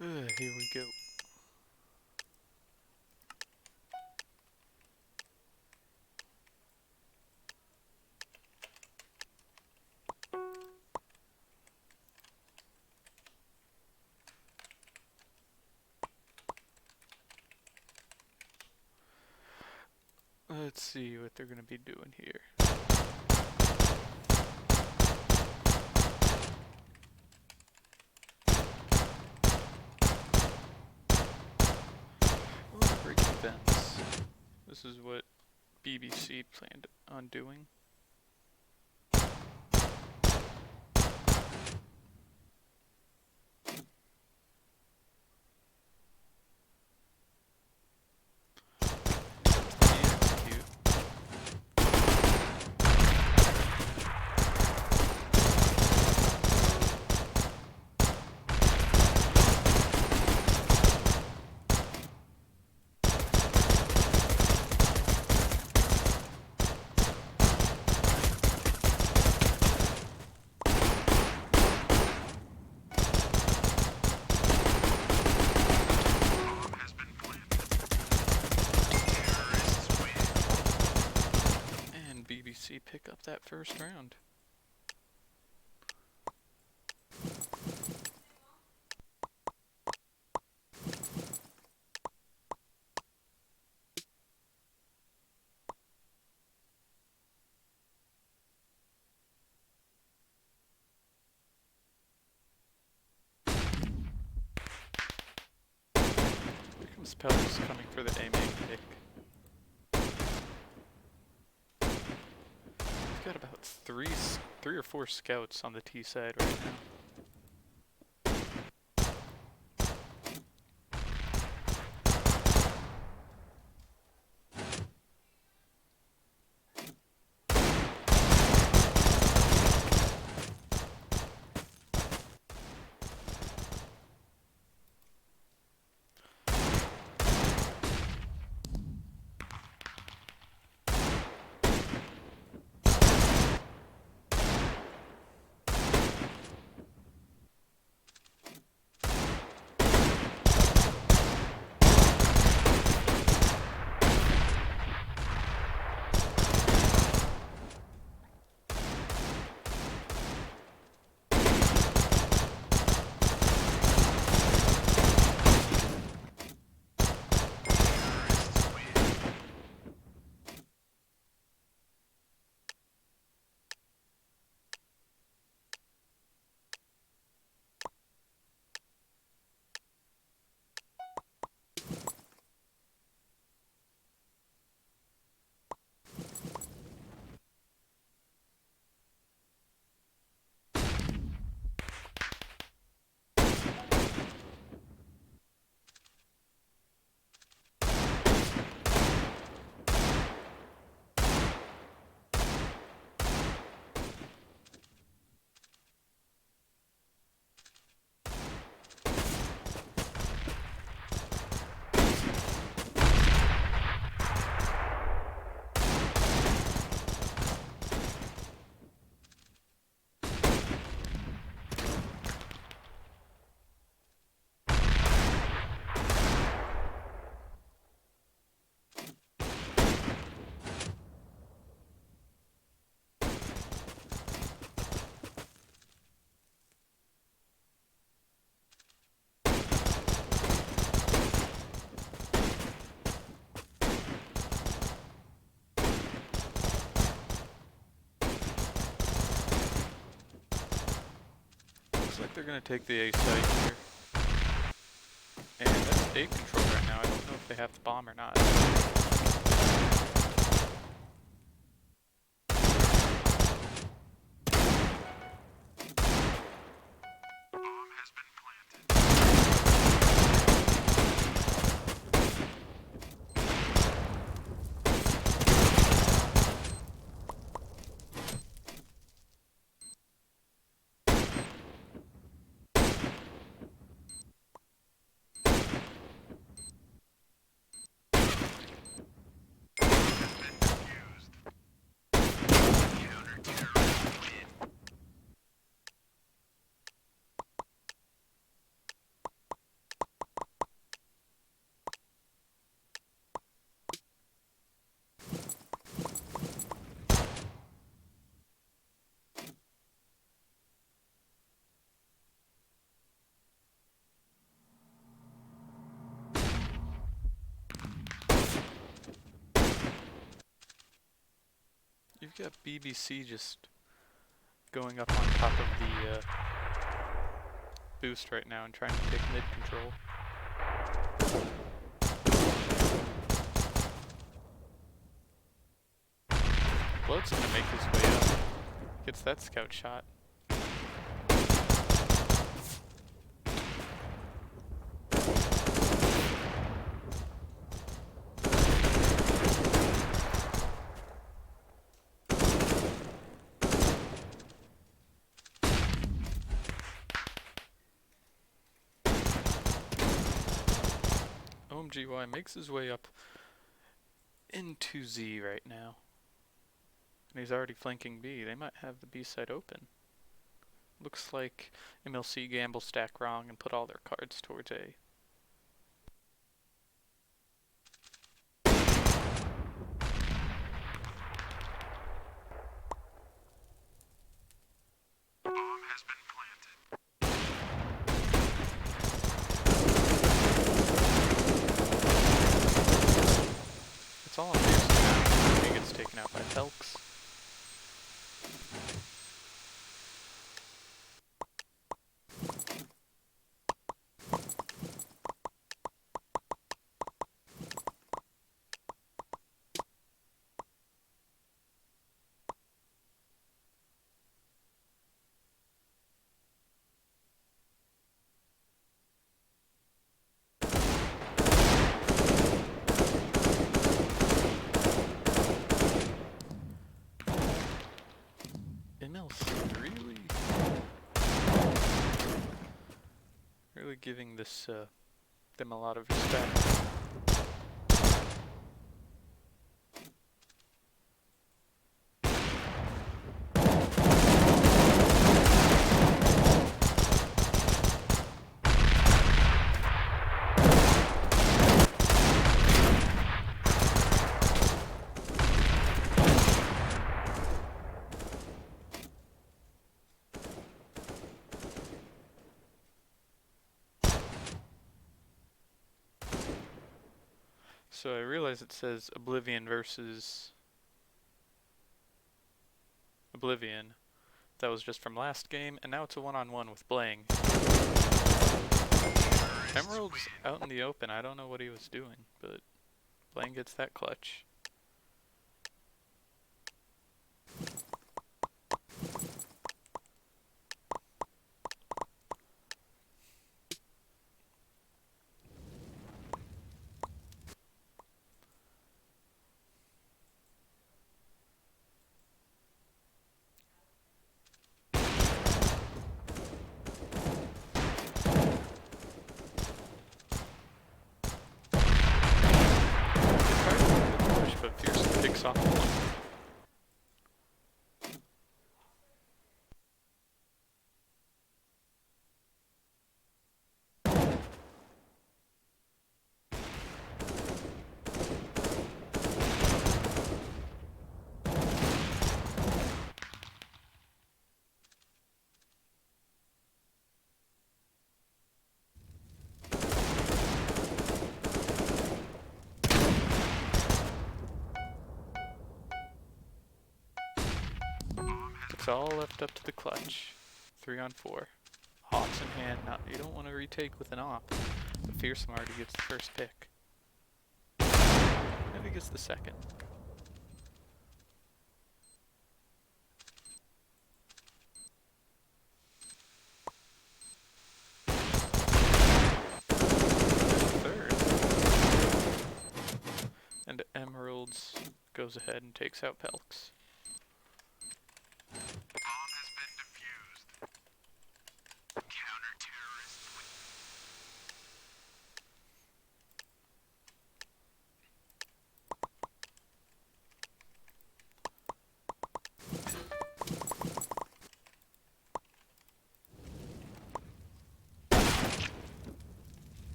Here we go. Let's see what they're going to be doing here. Oh, breaking events. This is what BBC planned on doing. Execute. And BBC pick up that first round. Here comes Pels coming for the A main pick. We've got about three or four scouts on the T side right now. Looks like they're going to take the A site here. And that's A control right now. I don't know if they have the bomb or not. We got BBC just going up on top of the boost right now and trying to take mid control. Blood's gonna make his way up. Gets that scout shot. OMGY makes his way up into Z right now. And he's already flanking B. They might have the B side open. Looks like MLC gamble stack wrong and put all their cards towards A. It's all on Pearson now. He gets taken out by Pelks. MLC really giving this them a lot of respect. So I realize it says Oblivion versus Oblivion. That was just from last game, and now it's a one-on-one with Blang. Emerald's out in the open. I don't know what he was doing, but Blang gets that clutch. But Fierce picks off one. It's all left up to the clutch. 3 on 4. Hops in hand. Now you don't want to retake with an op. But Fearsome already gets the first pick. And he gets the second. Third. And Emeralds goes ahead and takes out Pelks.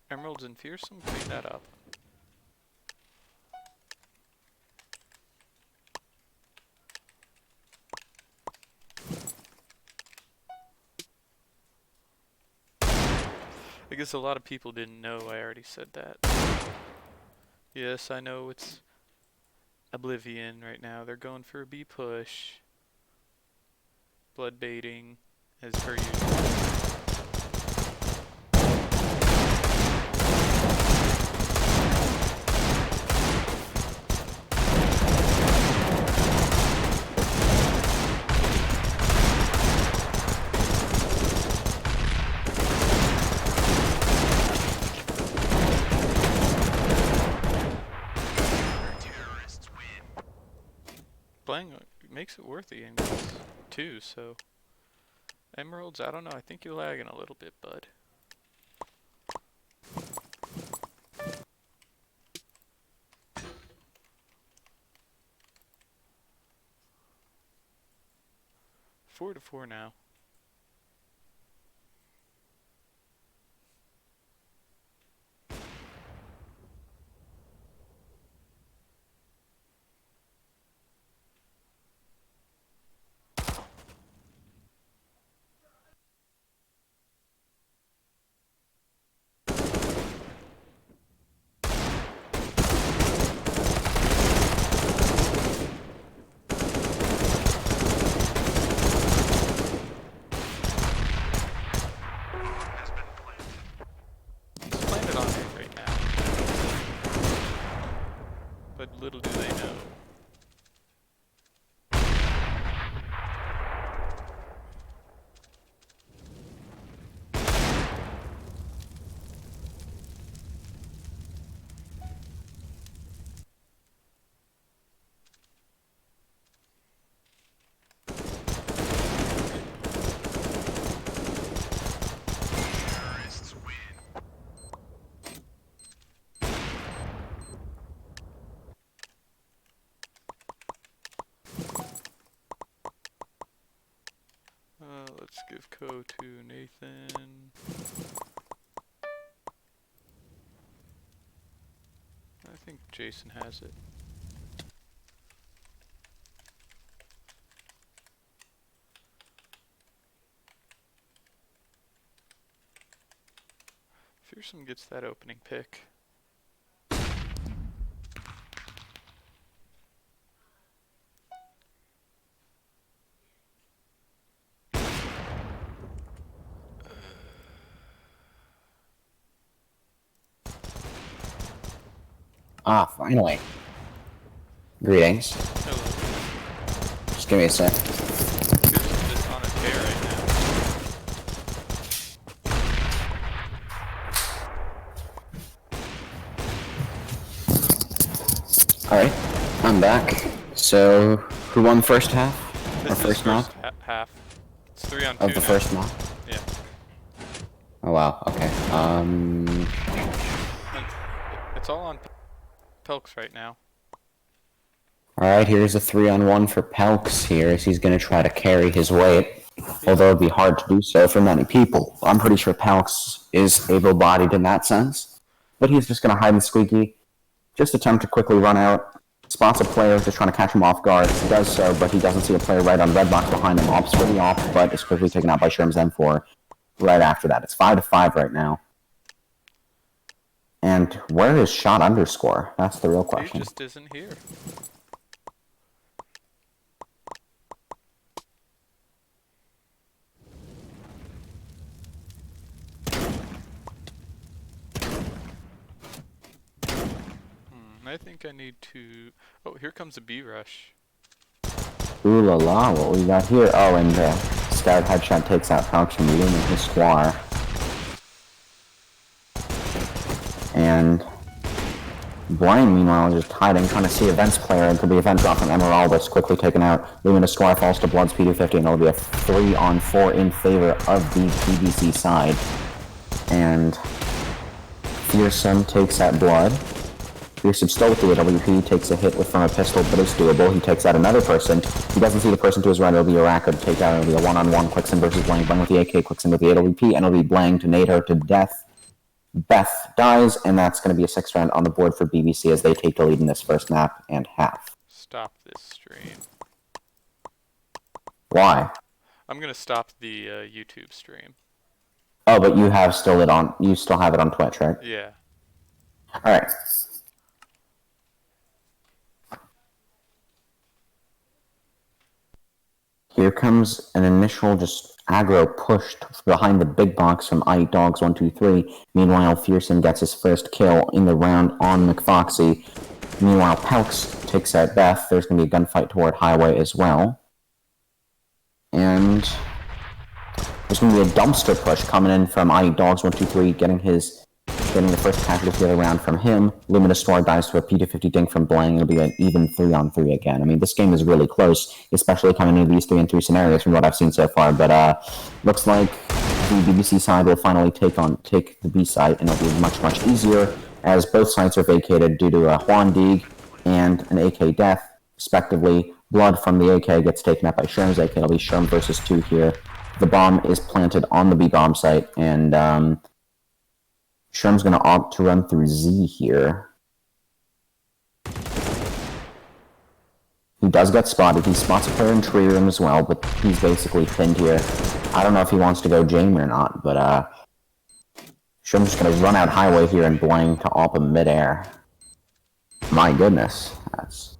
Emeralds and Fearsome, clean that up. I guess a lot of people didn't know I already said that. Yes, I know it's Oblivion right now. They're going for a B push. Blood baiting, as per usual. Playing makes it worth the game too, so Emeralds, I don't know, I think you're lagging a little bit, bud. Four to four now. Little do they know. Let's give Co to Nathan. I think Jason has it. Fearsome gets that opening pick. Ah, finally. Greetings. Hello. Just give me a sec. Fearsome is on a tear right now. Alright, I'm back. So, who won the first half? This or is first map? Half. It's 3-on-2 of the now. first map? Yeah. Oh wow, okay. It's all on Pelks right now. Alright, here's a 3-on-1 for Pelks here as he's gonna try to carry his weight. Although it'd be hard to do so for many people. I'm pretty sure Pelks is able-bodied in that sense. But he's just gonna hide and squeaky. Just attempt to quickly run out. Spots a player, just trying to catch him off guard. He does so, but he doesn't see a player right on red box behind him. Opts for the op, but is quickly taken out by Sherm's M4 right after that. It's 5-5 right now. And where is shot underscore? That's the real question. He just isn't here. I think I need to... Oh, here comes a B rush. Ooh la la, what we got here? Oh, and Scout Headshot takes out Pelks from the room with his squar. And Blaine, meanwhile, is just hiding, trying to see Events player until the event drop from Emeraldus, quickly taken out. Luminous Squire falls to Blood's P250, and it'll be a 3-on-4 in favor of the PBC side. And Fearsome takes out Blood. Fearsome still with the AWP, takes a hit from a pistol, but it's doable. He takes out another person. He doesn't see the person to his right. It'll be a Raka to take out. It'll be a one-on-one Quickson versus Blang. Blang with the AK, Quickson with the AWP, and it'll be Blang to nade her to death. Beth dies, and that's going to be a 6th round on the board for BBC as they take the lead in this first map and half. Stop this stream. Why? I'm gonna stop the YouTube stream. Oh, but you have still it on. You still have it on Twitch, right? Yeah. All right. Here comes an initial just aggro pushed behind the big box from iDogs123. Meanwhile, Fearsome gets his first kill in the round on McFoxy. Meanwhile, Pelks takes out Beth. There's going to be a gunfight toward Highway as well. And there's going to be a dumpster push coming in from iDogs123, getting the first casualty of the round from him. Luminous Star dies to a P250 dink from Blang. It'll be an even 3-on-3 again. I mean, this game is really close, especially coming into these 3-on-3 scenarios from what I've seen so far. But looks like the BBC side will finally take the B side, and it'll be much, much easier as both sides are vacated due to a Juan Deeg and an AK death, respectively. Blood from the AK gets taken up by Sherm's AK. It'll be Sherm versus 2 here. The bomb is planted on the B bomb site, and Sherm's going to opt to run through Z here. He does get spotted. He spots a player in tree room as well, but he's basically pinned here. I don't know if he wants to go Jame or not, but Sherm's just going to run out Highway here and Blang to op him midair. My goodness, that's...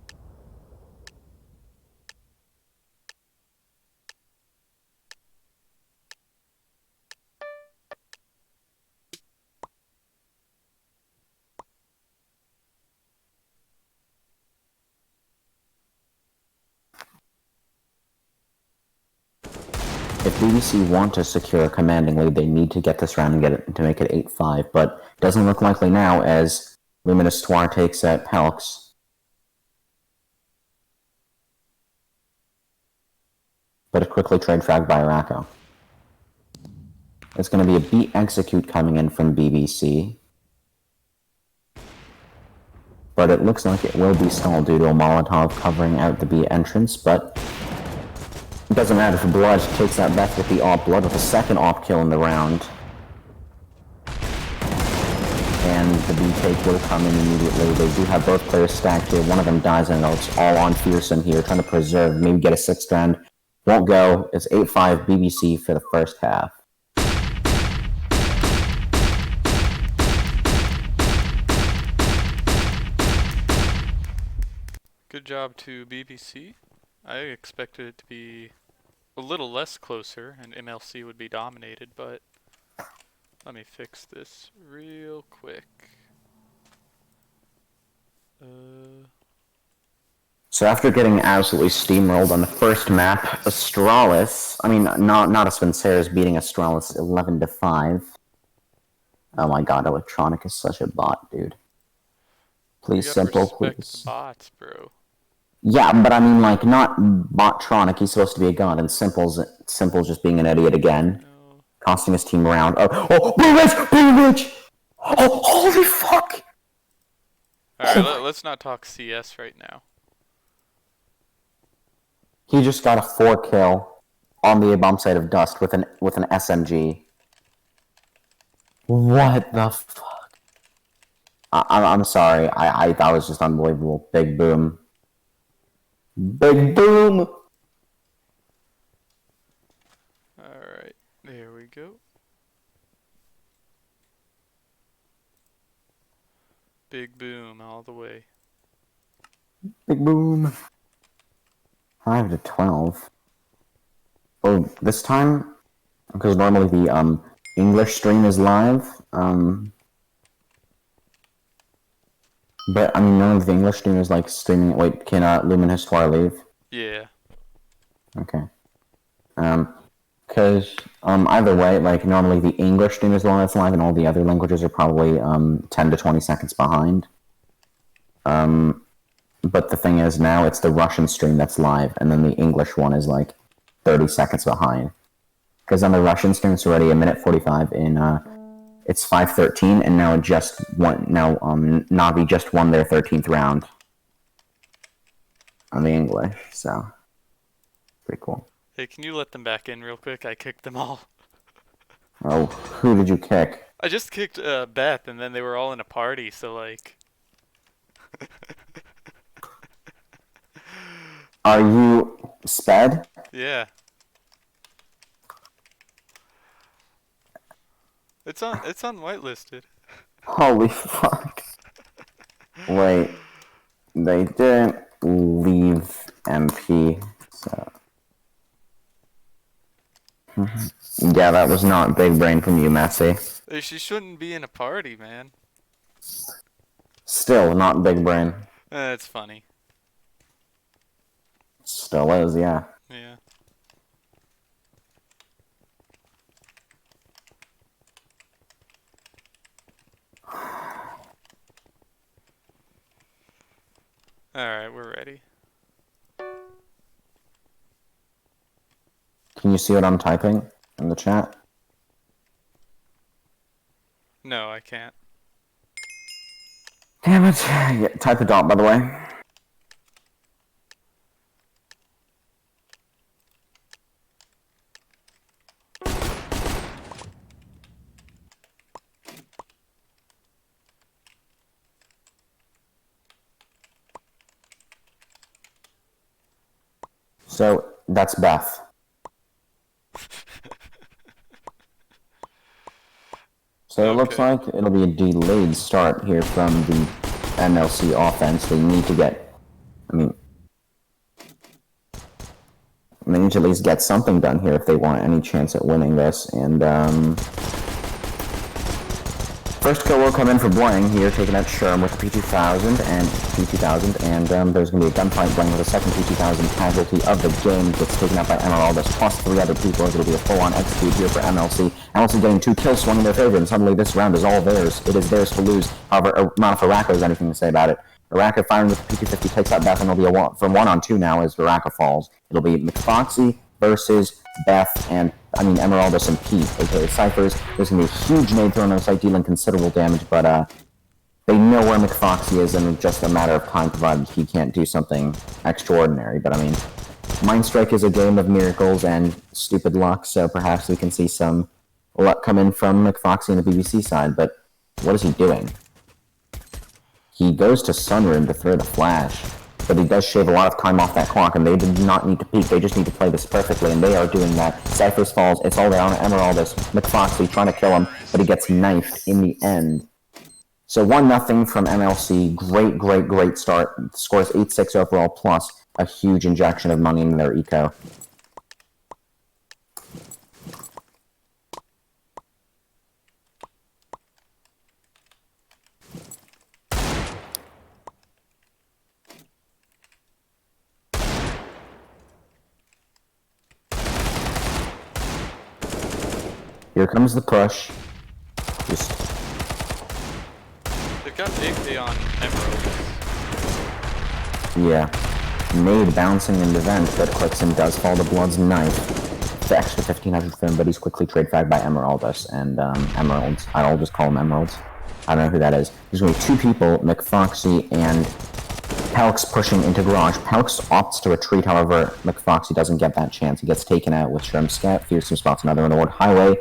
If BBC want to secure a commanding lead, they need to get this round and get it to make it 8-5, but it doesn't look likely now as Luminous Noir takes out Pelks. But a quickly trade frag by Arako. It's going to be a B execute coming in from BBC. But it looks like it will be stalled due to a Molotov covering out the B entrance, but it doesn't matter for Blood takes out Beth with the op. Blood with a second op kill in the round. And the B take will come in immediately. They do have both players stacked here. One of them dies and it's all on Fearsome here, trying to preserve, maybe get a 6th round. Won't go. It's 8-5 BBC for the first half. Good job to BBC. I expected it to be a little less closer and MLC would be dominated, but let me fix this real quick. So after getting absolutely steamrolled on the first map, Astralis, I mean, not Aspenceres beating Astralis 11-5. Oh my god, Electronic is such a bot, dude. Please, Simple, please. Bots, bro. Yeah, but I mean, like, not Botronic. He's supposed to be a god, and Simple's just being an idiot again, No. costing his team around. Oh, Blue Ridge! Oh, holy fuck! Alright, let's not talk CS right now. He just got a 4-kill on the bomb site of Dust with an SMG. What the fuck? I'm sorry. I that was just unbelievable. Big boom. Big boom! Alright, there we go. Big boom all the way. Big boom. 5-12. Oh, this time, because normally the English stream is live, but I mean none of the English streamers like streaming it. Wait, can Lumen Histoire leave? Yeah. Okay. Because either way, like normally the English stream is the one that's live, and all the other languages are probably 10 to 20 seconds behind. But the thing is, now it's the Russian stream that's live, and then the English one is like 30 seconds behind. Because on the Russian stream, it's already 1:45 in. It's 5:13, and now Navi just won their 13th round on the English, so pretty cool. Hey, can you let them back in real quick? I kicked them all. Oh, who did you kick? I just kicked Beth, and then they were all in a party, so like, Are you sped? yeah, it's on whitelisted. Holy fuck. Wait, they didn't leave MP, so... Yeah, that was not big brain from you, Messi. She shouldn't be in a party, man. Still not big brain. It's funny. Still is, yeah. Yeah. Alright, we're ready. Can you see what I'm typing in the chat? No, I can't. Damn it. Yeah, type a dot, by the way. So, that's Beth. So it looks Okay. like it'll be a delayed start here from the MLC offense. They need to get, I mean, they need to at least get something done here if they want any chance at winning this. And first kill will come in for Blang here, taking out Sherm with the P2000 and there's going to be a gunfight. Blang with a second P2000 casualty of the game gets taken out by Emeraldus plus 3 other people. It'll be a full-on execute here for MLC. MLC getting 2 kills swung in their favor, and suddenly this round is all theirs. It is theirs to lose. However, not if Araka has anything to say about it. Araka firing with the P250 takes out Beth, and it'll be from 1-on-2 now as Araka falls. It'll be McFoxy versus Beth and, Emeraldus and Pete, aka Cyphers. There's going to be a huge nade thrown on the site, dealing considerable damage, but they know where McFoxy is, and it's just a matter of time, provided he can't do something extraordinary. But, Mind Strike is a game of miracles and stupid luck, so perhaps we can see some luck come in from McFoxy on the BBC side, but what is he doing? He goes to Sunroom to throw the flash, but he does shave a lot of time off that clock, and they did not need to peek. They just need to play this perfectly, and they are doing that. Cyphers falls. It's all down to Emeraldus. McFoxy trying to kill him, but he gets knifed in the end. So 1-0 from MLC. Great, great, great start. The score is 8-6 overall, plus a huge injection of money into their eco. Here comes the push. Just They've got AK on Emerald. yeah. Nade bouncing in the vent that clicks and does fall to Blood's knife. It's the extra 1500 for him, but he's quickly trade fagged by Emeraldus and Emeralds. I'll just call him Emeralds. I don't know who that is. There's only 2 people, McFoxy and Pelks pushing into garage. Pelks opts to retreat, however, McFoxy doesn't get that chance. He gets taken out with Sherm Scout. Fearsome spots another one toward Highway,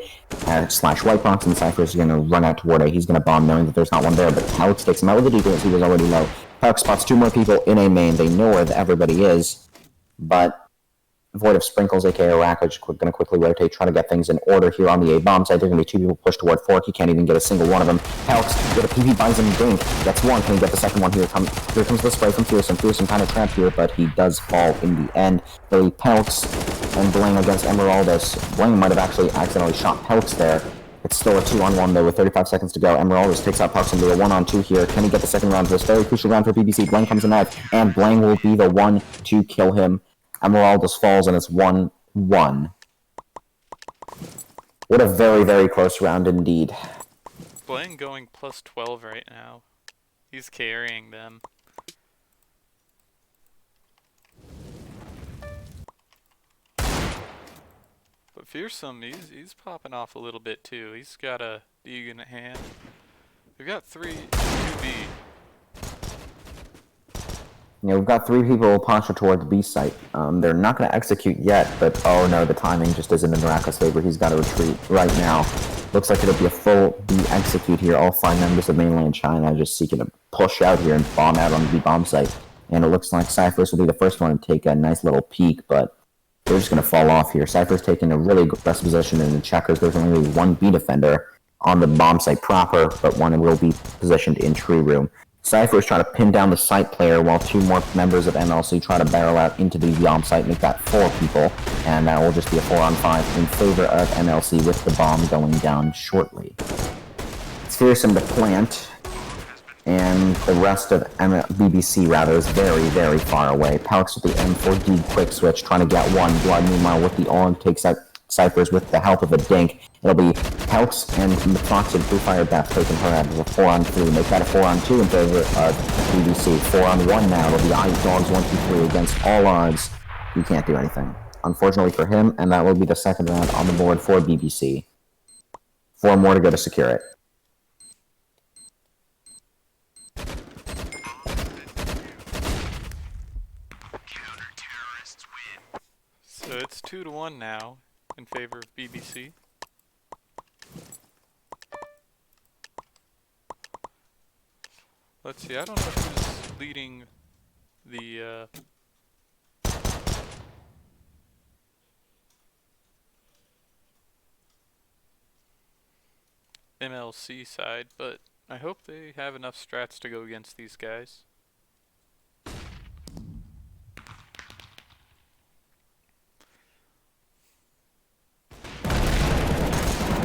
slash White Box, and Cypher is going to run out toward A. He's going to bomb knowing that there's not one there, but Pelks takes him out with the decoy as he was already low. Pelks spots 2 more people in A main. They know where everybody is, but Void of Sprinkles, aka Araka, is going to quickly rotate, try to get things in order here on the A-bomb side. There's going to be 2 people pushed toward Fork. He can't even get a single one of them. Pelks with a PV buys him dink. Gets 1. Can he get the second one? Here comes the spray from Fearsome. Fearsome kind of trapped here, but he does fall in the end. Billy Pelks and Bling against Emeraldus. Bling might have actually accidentally shot Pelks there. It's still a 2-on-1 though with 35 seconds to go. Emeraldus takes out Pelks into a 1-on-2 here. Can he get the second round for this very crucial round for BBC? Bling comes in knife, and Bling will be the one to kill him. Emeraldus falls, and it's 1-1. What a very, very close round indeed. Blaine going plus 12 right now. He's carrying them. But Fearsome, he's popping off a little bit too. He's got a Beag in hand. We've got 2B. Yeah, we've got 3 people postured toward the B site. They're not going to execute yet, but oh no, the timing just isn't in Raka's favor. He's got to retreat right now. Looks like it'll be a full B execute here. All 5 members of mainland China just seeking to push out here and bomb out on the B bomb site. And it looks like Cypher's will be the first one to take a nice little peek, but they're just going to fall off here. Cypher's taking a really aggressive position in the checkers. There's only one B defender on the bomb site proper, but one will be positioned in tree room. Cypher is trying to pin down the site player while 2 more members of MLC try to barrel out into the bomb site, make that 4 people, and that will just be a 4-on-5 in favor of MLC with the bomb going down shortly. It's fearsome to plant, and the rest of BBC is very, very far away. Palix with the M4D quick switch trying to get one. Blood, meanwhile, with the AUG takes out Cyphers with the help of a dink. It'll be Palix and McFox and Blue Fire Beth taking her out as a 4-on-3. Make that a 4-on-2 in favor of BBC. 4-on-1 now. It'll be Ice Dogs 1-2-3 against all odds. You can't do anything, unfortunately for him, and that will be the second round on the board for BBC. 4 more to go to secure it. So it's 2-1 now in favor of BBC. Let's see, I don't know who's leading the MLC side, but I hope they have enough strats to go against these guys.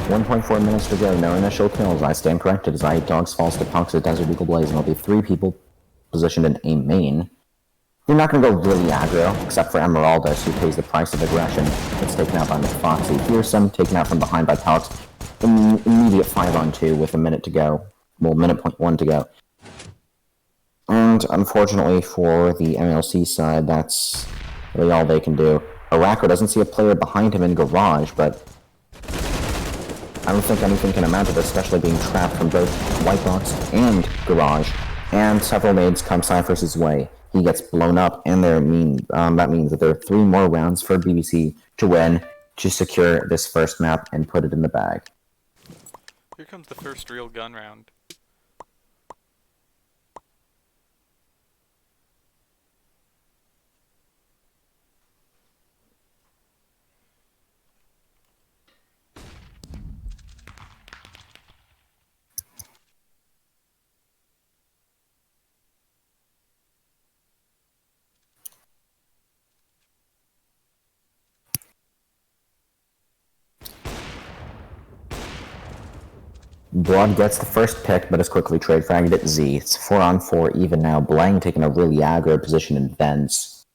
1.4 minutes to go, no initial kills. I stand corrected as Dogs falls to Punks at Desert Eagle Blaze, and there'll be 3 people positioned in A main. You're not going to go really aggro, except for Emeraldus, who pays the price of aggression. It's taken out by McFoxy. Fearsome, taken out from behind by Palix. Immediate 5-on-2 with a minute to go. Well, minute point 1 to go. And unfortunately for the MLC side, that's really all they can do. Arako doesn't see a player behind him in Garage, but I don't think anything can amount to this, especially being trapped from both White Box and Garage. And several nades come Cypher's way. He gets blown up, and that means that there are 3 more rounds for BBC to win to secure this first map and put it in the bag. Here comes the first real gun round. Blood gets the first pick, but is quickly trade fragged at Z. It's 4-on-4 even now. Blang taking a really aggro position in Vents.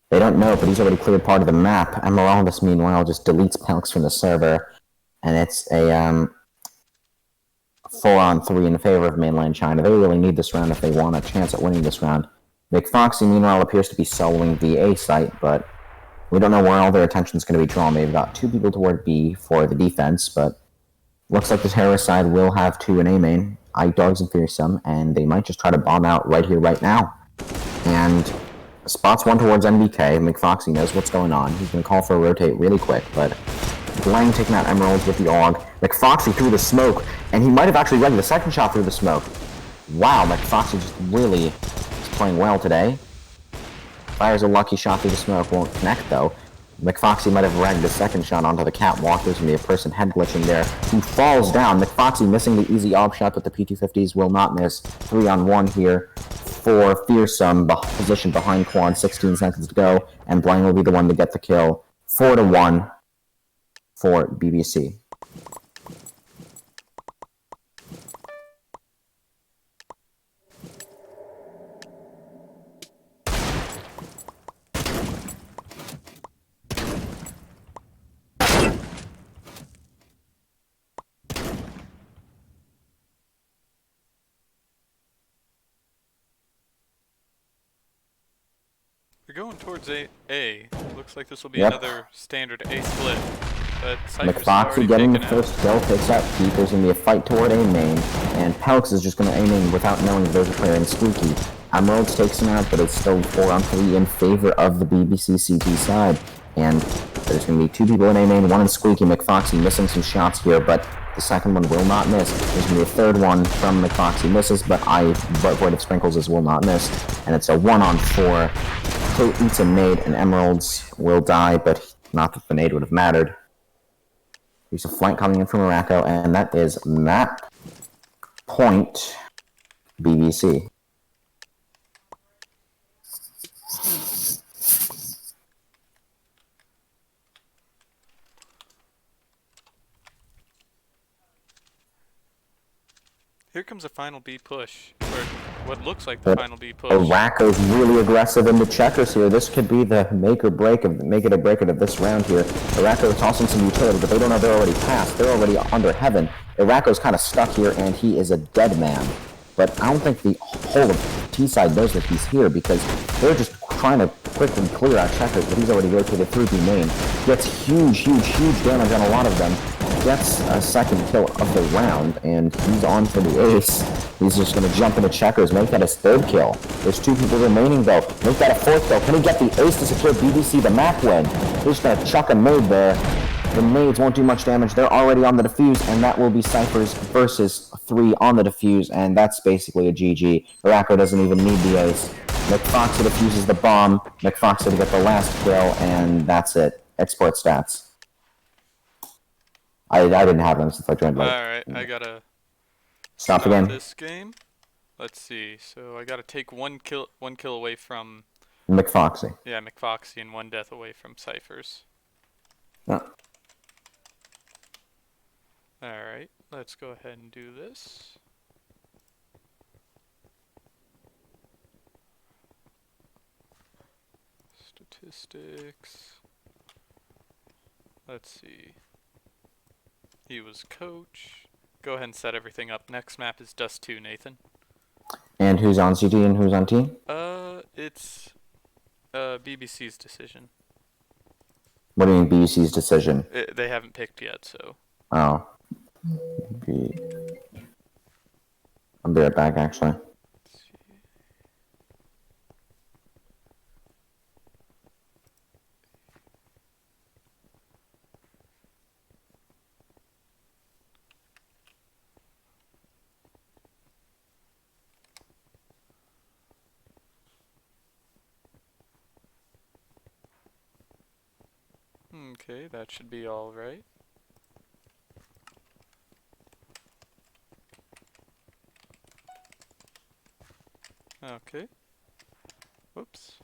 They don't know, but he's already cleared part of the map. Emeraldus, meanwhile, just deletes Palix from the server. And it's a 4-on-3 in favor of mainland China. They really need this round if they want a chance at winning this round. McFoxy, meanwhile, appears to be soloing the A site, but we don't know where all their attention is going to be drawn. They've got 2 people toward B for the defense, but looks like the terrorist side will have 2 in A main, Dogs and Fearsome, and they might just try to bomb out right here, right now. And spots one towards NBK. McFoxy knows what's going on. He's going to call for a rotate really quick, but Blang taking out Emeralds with the AUG. McFoxy through the smoke, and he might have actually read the second shot through the smoke. Wow, McFoxy just really is playing well today. Fires a lucky shot through the smoke, won't connect though. McFoxy might have ragged the second shot onto the catwalk. There's going to be a person head glitching there who falls down. McFoxy missing the easy AUG shot, but the P250s will not miss. 3-on-1 here for Fearsome, position behind Quad, 16 seconds to go, and Blang will be the one to get the kill. 4-1 for BBC. They're going towards A. Looks like this will be another standard A split. But McFoxy getting the first kill, takes out Pete. There's going to be a fight toward A main, and Palix is just going to A main without knowing if there's a player in Squeaky. Emeralds takes him out, but it's still 4-on-3 in favor of the BBC CT side. And there's going to be 2 people in A main, 1 in Squeaky. McFoxy missing some shots here, but The second one will not miss. There's going to be a third one from McFoxy misses, but Void of Sprinkles will not miss. And it's a 1-on-4. Who eats a nade, and Emeralds will die, but not that the nade would have mattered. There's a flank coming in from Morocco, and that is map point BBC. Here comes a final B push, or what looks like the final B push. Morocco's really aggressive into checkers here. This could be the make it or break of this round here. Morocco tossing some utility, but they don't know they're already passed. They're already under heaven. Morocco's kind of stuck here, and he is a dead man. But I don't think the whole of T-side knows that he's here, because they're just trying to quickly clear out checkers, but he's already rotated through B main. Gets huge damage on a lot of them. Gets a second kill of the round, and he's on for the ace. He's just going to jump into checkers, make that his third kill. There's 2 people remaining, though. Make that a 4th kill. Can he get the ace to secure BBC the map win? He's just going to chuck a nade there. The nades won't do much damage. They're already on the defuse, and that will be Cypher's versus 3 on the defuse, and that's basically a GG. Morocco doesn't even need the ace. McFoxy defuses the bomb. McFoxy to get the last kill, and that's it. Export stats. I didn't have them since I joined late. Alright, I gotta stop again. This game. Let's see. So I gotta take one kill away from McFoxy. Yeah, McFoxy, and 1 death away from Cyphers. Yeah. Alright, let's go ahead and do this. Statistics. Let's see. He was coach. Go ahead and set everything up. Next map is Dust 2, Nathan. And who's on CT and who's on team? It's BBC's decision. What do you mean BBC's decision? They haven't picked yet, so. Oh. I'll be right back, actually. Okay, that should be all right. Okay. Whoops.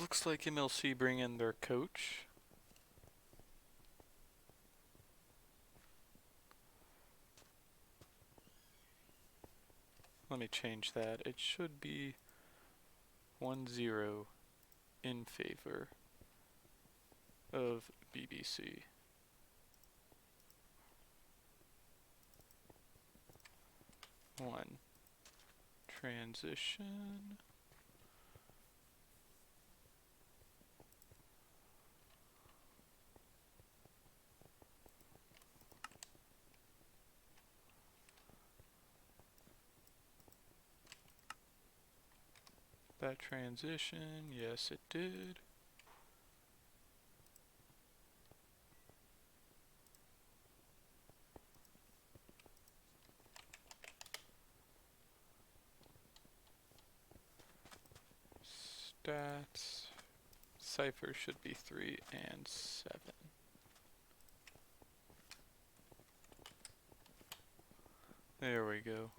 Looks like MLC bring in their coach. Let me change that. It should be 1-0 in favor of BBC. One transition. That transition, yes it did. Stats. Cipher should be 3 and 7. There we go.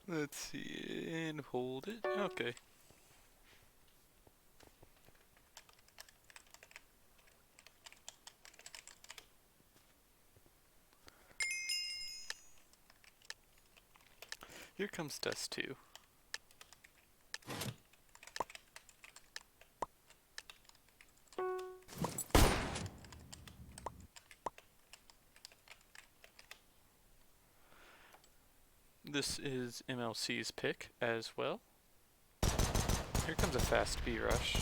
Let's see, and hold it. Okay. Here comes test 2. This is MLC's pick as well. Here comes a fast B rush.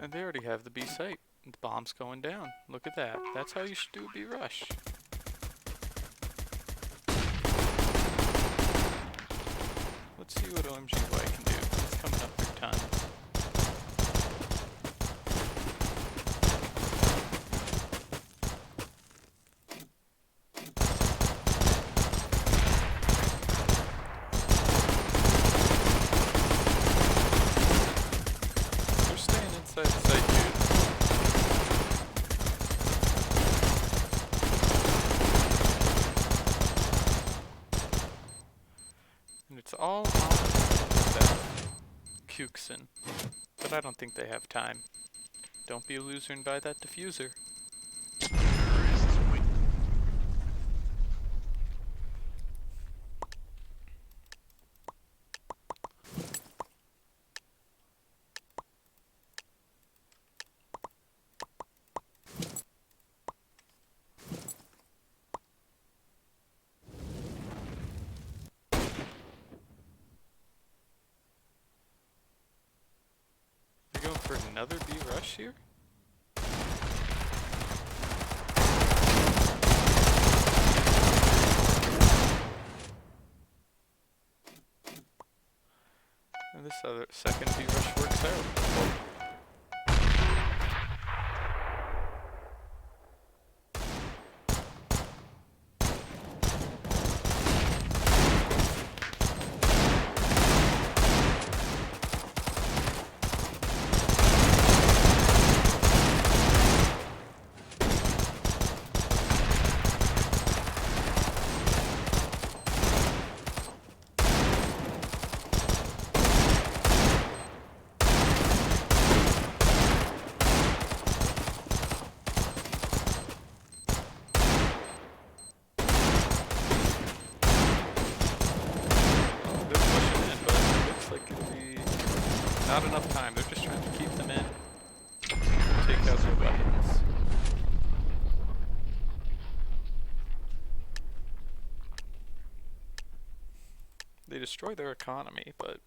And they already have the B site. The bomb's going down. Look at that. That's how you should do a B rush. Let's see what OMGY can do. It's coming up through time. They're staying inside the site, dude. And it's all on that Kuxin. But I don't think they have time. Don't be a loser and buy that diffuser. You're going for another B rush here? And this other second B rush works out. Not enough time. They're just trying to keep them in. Take out their weapons. They destroy their economy, but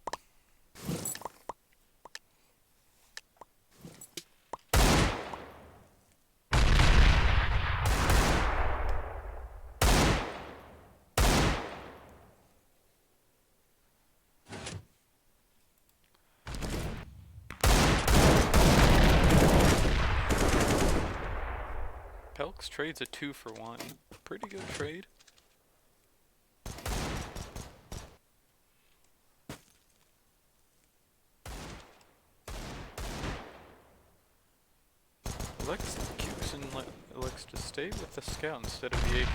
Pelx trades a 2-for-1. Pretty good trade. Alex Cuxon elects to stay with the scout instead of the AK.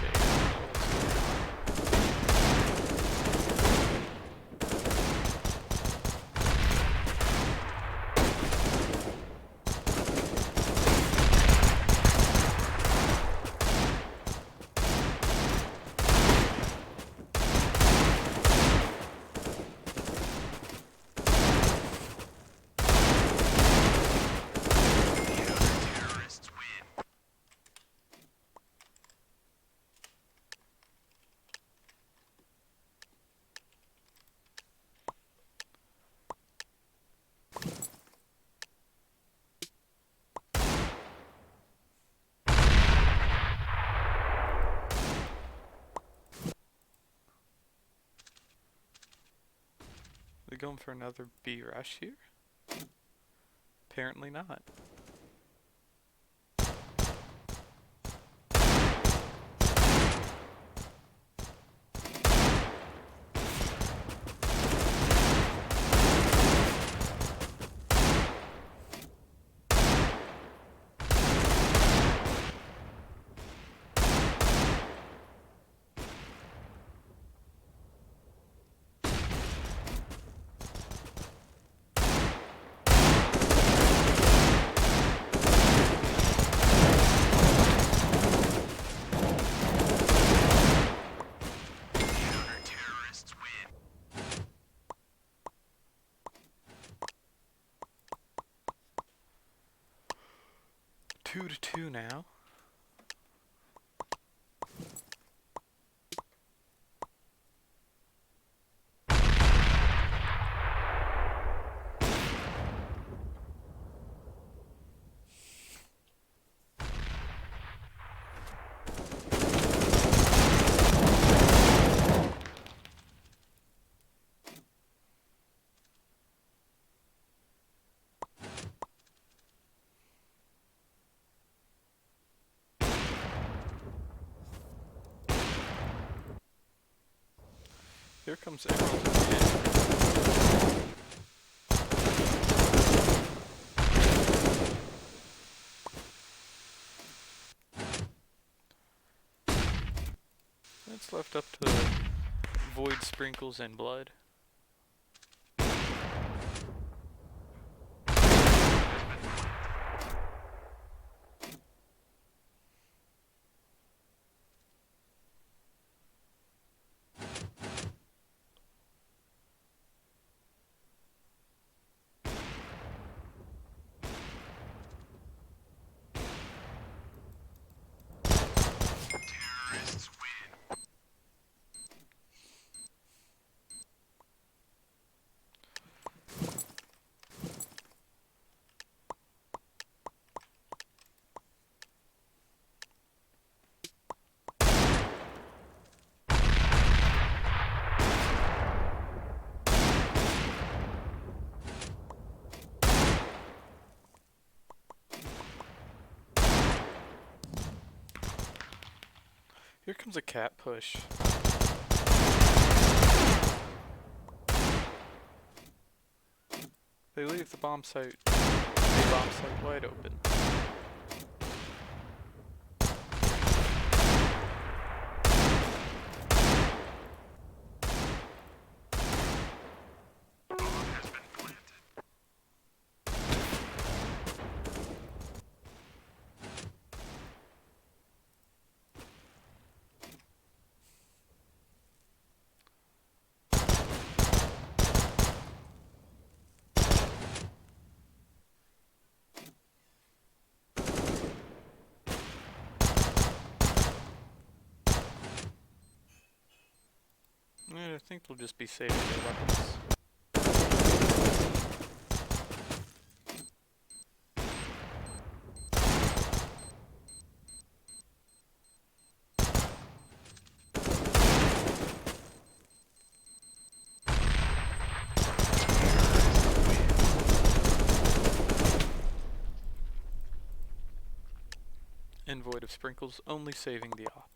They going for another B rush here? Apparently not. Two to two now. Here comes Emerald again. It's left up to Void, Sprinkles, and Blood. Here comes a cat push. They leave the bomb site wide open. I think they'll just be saving their weapons. And void of sprinkles, only saving the op.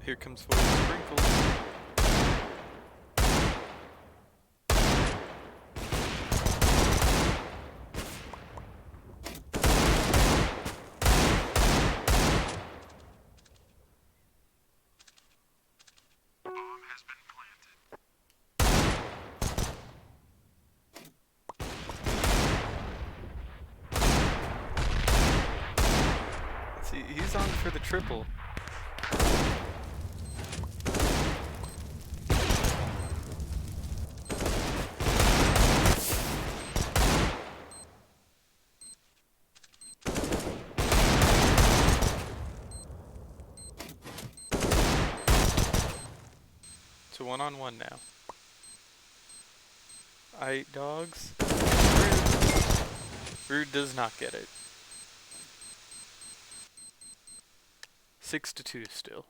Here comes void of sprinkles. See, he's on for the triple. It's a one-on-one now. Aight, dogs. Rude does not get it. 6-2 still.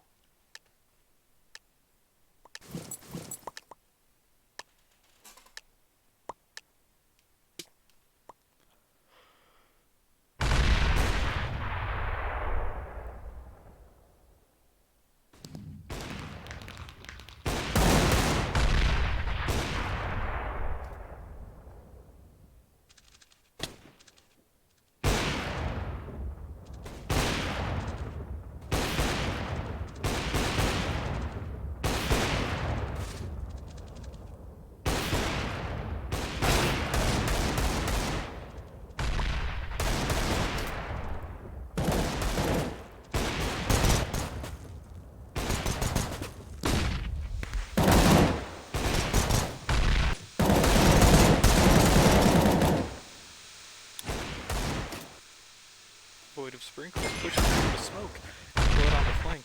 Void of sprinkles, pushing through the smoke, blood on the flank.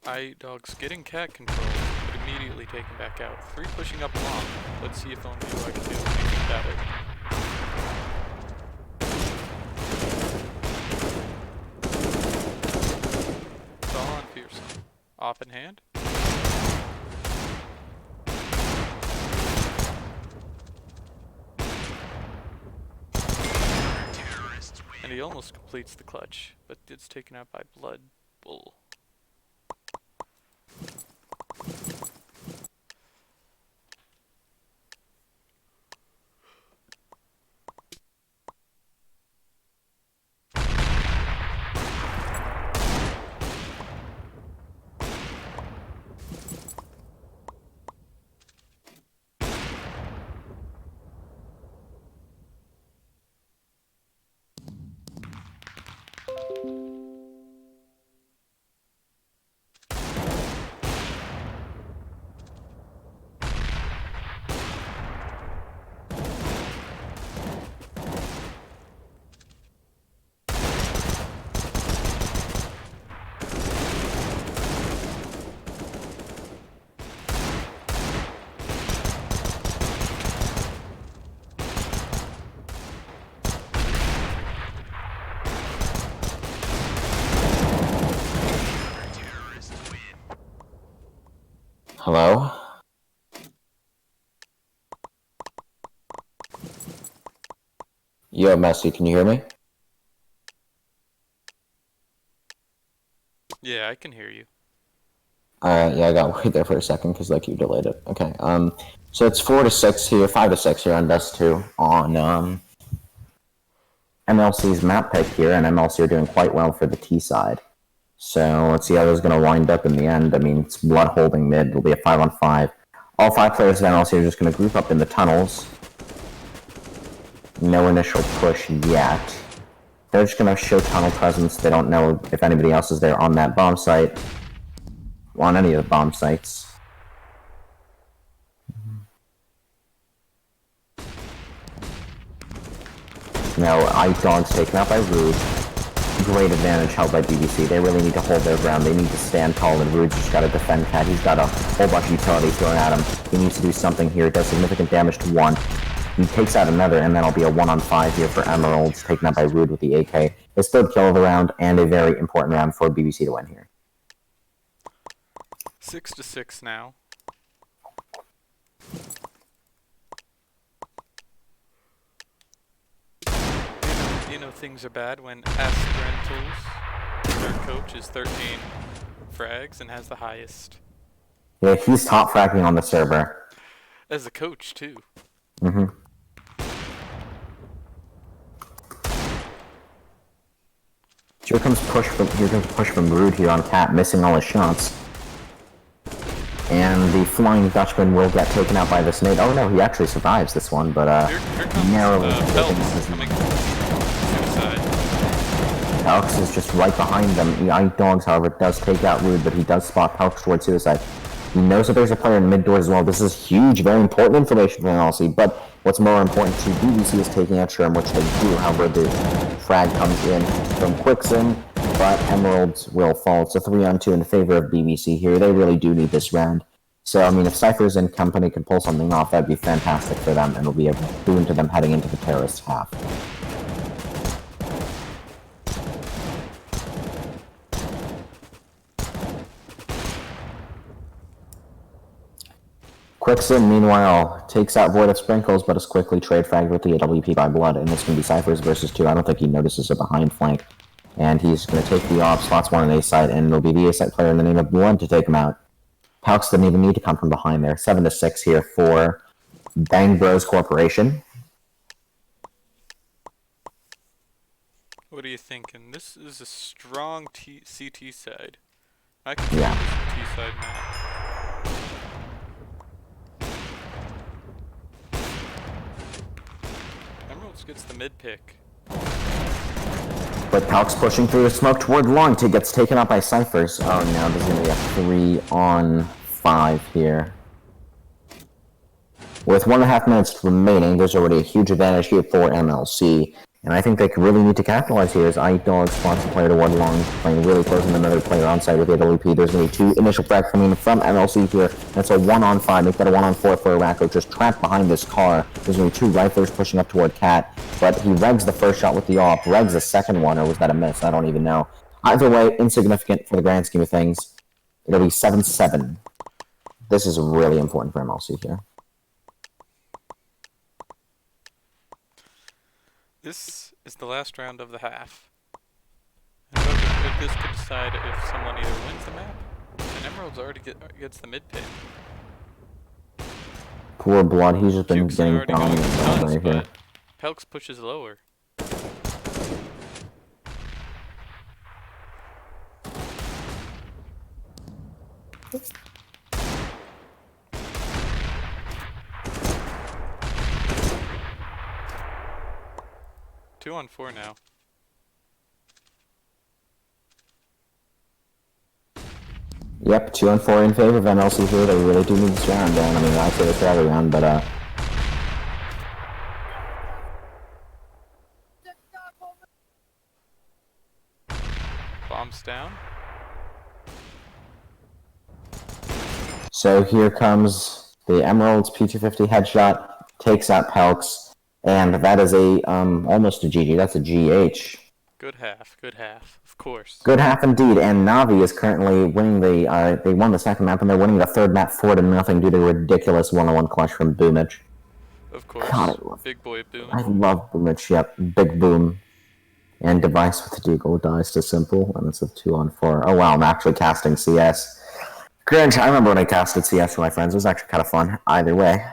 iDog's getting cat control, but immediately taken back out. 3 pushing up long. Let's see if OMGY can do anything about it. It's all on Pearson. Off in hand. And he almost completes the clutch, but it's taken out by Blood Bull. Hello? Yo, Messi, can you hear me? Yeah, I can hear you. Yeah, I got worried there for a second because like you delayed it. Okay, so it's 4-6 here, 5-6 here on Dust 2 on MLC's map pick here, and MLC are doing quite well for the T side. So let's see how this is going to wind up in the end. I mean, it's Blood holding mid. It'll be a 5-on-5. All 5 players of MLC are just going to group up in the tunnels. No initial push yet. They're just going to show tunnel presence. They don't know if anybody else is there on that bomb site. On any of the bomb sites. Now, iDog's taken out by Rude. Great advantage held by BBC. They really need to hold their ground. They need to stand tall, and Rude's just got to defend Cat. He's got a whole bunch of utility thrown at him. He needs to do something here. It does significant damage to one. He takes out another, and then it'll be a 1-on-5 here for Emeralds, taken out by Rude with the AK. His 3rd kill of the round, and a very important round for BBC to win here. 6-6 now. You know things are bad when Aspirantals, their coach, is 13 frags and has the highest. Yeah, he's top fragging on the server. As a coach, too. Mm-hmm. Here comes push from Rude here on Cat, missing all his shots. And the Flying Dutchman will get taken out by this nade. Oh no, he actually survives this one, but here comes narrowly Peltz coming suicide. Peltz is just right behind them. iDogs, however, does take out Rude, but he does spot Peltz towards suicide. He knows that there's a player in mid door as well. This is huge, very important information for MLC, but what's more important to BBC is taking out Sherm, which they do. However, the frag comes in from Quicksim, but Emeralds will fall. It's a 3-on-2 in favor of BBC here. They really do need this round. So, I mean, if Cyphers and company can pull something off, that'd be fantastic for them, and it'll be a boon to them heading into the terrorist half. Quicksim, meanwhile, takes out Void of Sprinkles, but is quickly trade fragged with the AWP by Blood, and it's going to be Cyphers versus 2. I don't think he notices a behind flank. And he's going to take the off, slots 1 on A side, and it'll be the A side player in the name of Blood to take him out. Palks didn't even need to come from behind there. 7-6 here for Bang Bros Corporation. What are you thinking? This is a strong CT side. I can see this T side map. Emeralds gets the mid pick. But Palks pushing through the smoke toward long. Gets taken out by Cyphers. Oh no, there's going to be a 3-on-5 here. With 1.5 minutes remaining, there's already a huge advantage here for MLC. And I think they really need to capitalize here as iDog spots the player to one long, playing really close and another player on site with the AWP. There's going to be two initial frags coming in from MLC here. That's a 1-on-5, make that a 1-on-4 for Arako, just trapped behind this car. There's going to be two riflers pushing up toward Cat, but he regs the first shot with the AWP, regs the second one, or was that a miss? I don't even know. Either way, insignificant for the grand scheme of things. It'll be 7-7. This is really important for MLC here. This is the last round of the half. And this could decide if someone either wins the map, and Emerald's already gets the mid pick. Poor Blood, he's just been Cuke's getting already going dominated nuts, right here. but Pelks pushes lower. Two on four now. Yep, 2-4 in favor of MLC here. They really do need this round, and I mean, I say this for every round, but Bombs down. So here comes the Emerald's P250 headshot, takes out Pelks, and that is a almost a GG. That's a GH. Good half, of course. Good half indeed, and Navi is currently winning the, they won the second map, and they're winning the third map 4-0 due to a ridiculous 1-on-1 clutch from Boomich. Of course. God, Big boy Boom. I love Boomich, yep, big boom. And Device with the Deagle dies to Simple, and it's a 2-on-4. Oh wow, I'm actually casting CS. Grinch, I remember when I casted CS for my friends, it was actually kind of fun, either way.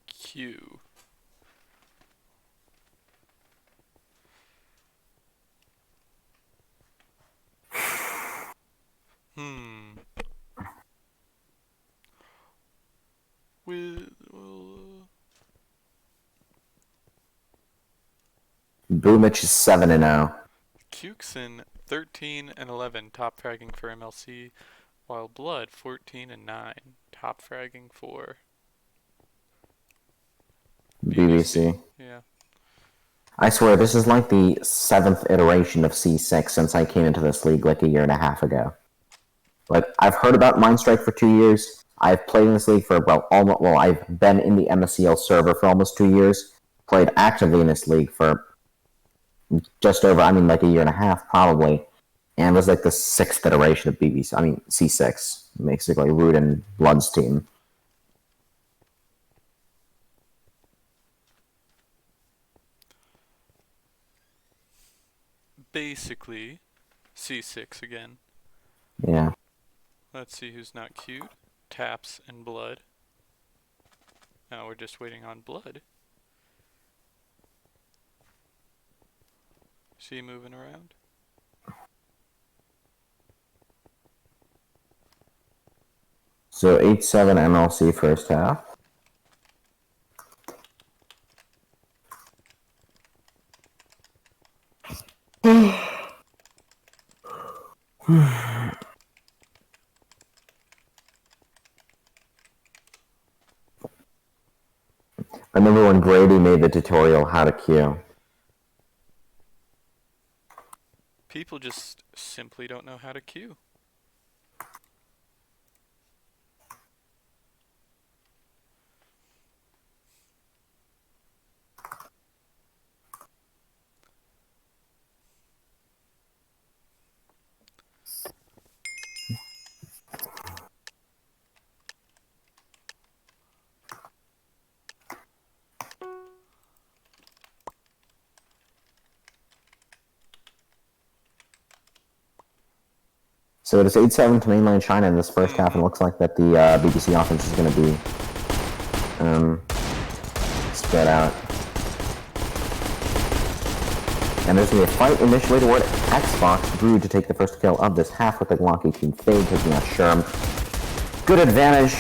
Q. Boomich is 7-0. Cukeson 13-11, top fragging for MLC, while Blood 14-9, top fragging for BBC. Yeah. I swear, this is like the 7th iteration of C6 since I came into this league like a year and a half ago. Like, I've heard about Mindstrike for 2 years. I've played in this league for, I've been in the MSCL server for almost 2 years. Played actively in this league for just over, like a year and a half, probably. And it was like the 6th iteration of C6, basically, Root and Blood's team. Basically, C6 again. Yeah. Let's see who's not cute. Taps and Blood. Now we're just waiting on Blood. Is he moving around? So 8-7 MLC first half. I remember when Brady made the tutorial how to queue. People just simply don't know how to queue. So it is 8-7 to mainland China in this first half, and it looks like that the BBC offense is going to be spread out. And there's going to be a fight initially toward Xbox. Brood to take the first kill of this half with the Glocky team Fade taking out Sherm. Good advantage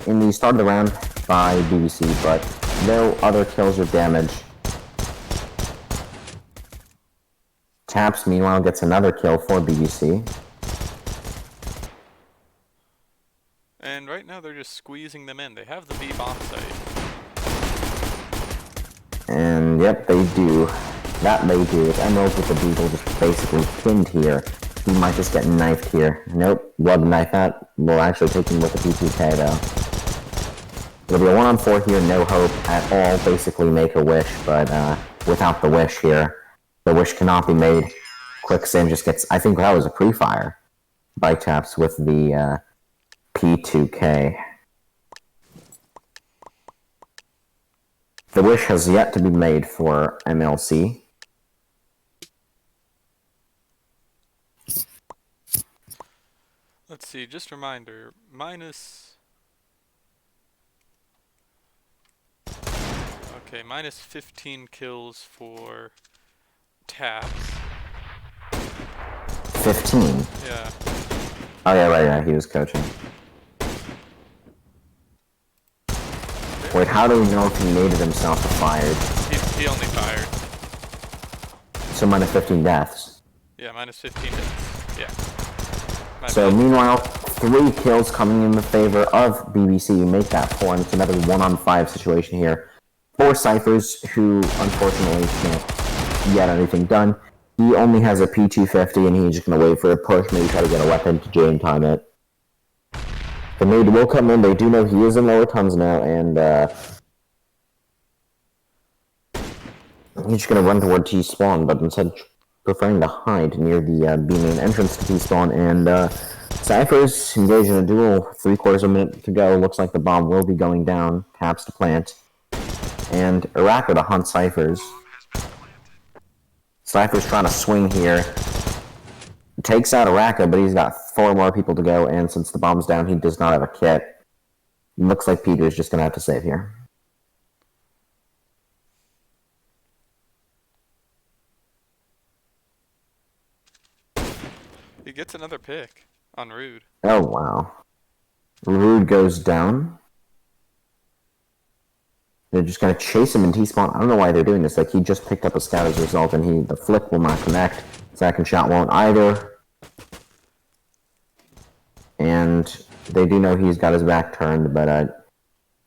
in the start of the round by BBC, but no other kills or damage. Taps, meanwhile, gets another kill for BBC. And right now they're just squeezing them in. They have the B bomb site. And yep, they do. That they do. With Emerald with the Beagle just basically pinned here. He might just get knifed here. Nope, well, knife that. We'll actually take him with the P2K though. It'll be a 1-on-4 here, no hope at all. Basically make a wish, but without the wish here, the wish cannot be made. Quicksand just gets, I think that was a pre-fire by Taps with the P2K. The wish has yet to be made for MLC. Let's see, just a reminder, minus 15 kills for Taps. 15? Yeah. Oh yeah, right, yeah, he was coaching. Wait, how do we know if he made it himself or fired? He only fired. So minus 15 deaths. Yeah, minus 15 deaths. Yeah. So meanwhile, 3 kills coming in the favor of BBC. Make that 4, and it's another 1-on-5 situation here for Cyphers, who unfortunately can't get anything done. He only has a P250, and he's just going to wait for a push, maybe try to get a weapon to Jane time it. The nade will come in. They do know he is in lower tons now, and he's just going to run toward T-spawn, but instead preferring to hide near the B main entrance to T-spawn, and Cyphers engage in a duel. 3/4 of a minute to go. Looks like the bomb will be going down. Taps to plant. And Iraqer to hunt Cyphers. Cyphers trying to swing here. Takes out Iraqer, but he's got 4 more people to go, and since the bomb's down, he does not have a kit. Looks like Peter's just going to have to save here. He gets another pick on Rude. Oh, wow. Rude goes down. They're just going to chase him in T-spawn. I don't know why they're doing this. Like, he just picked up a scout as a result, and the flick will not connect. Second shot won't either. And they do know he's got his back turned, but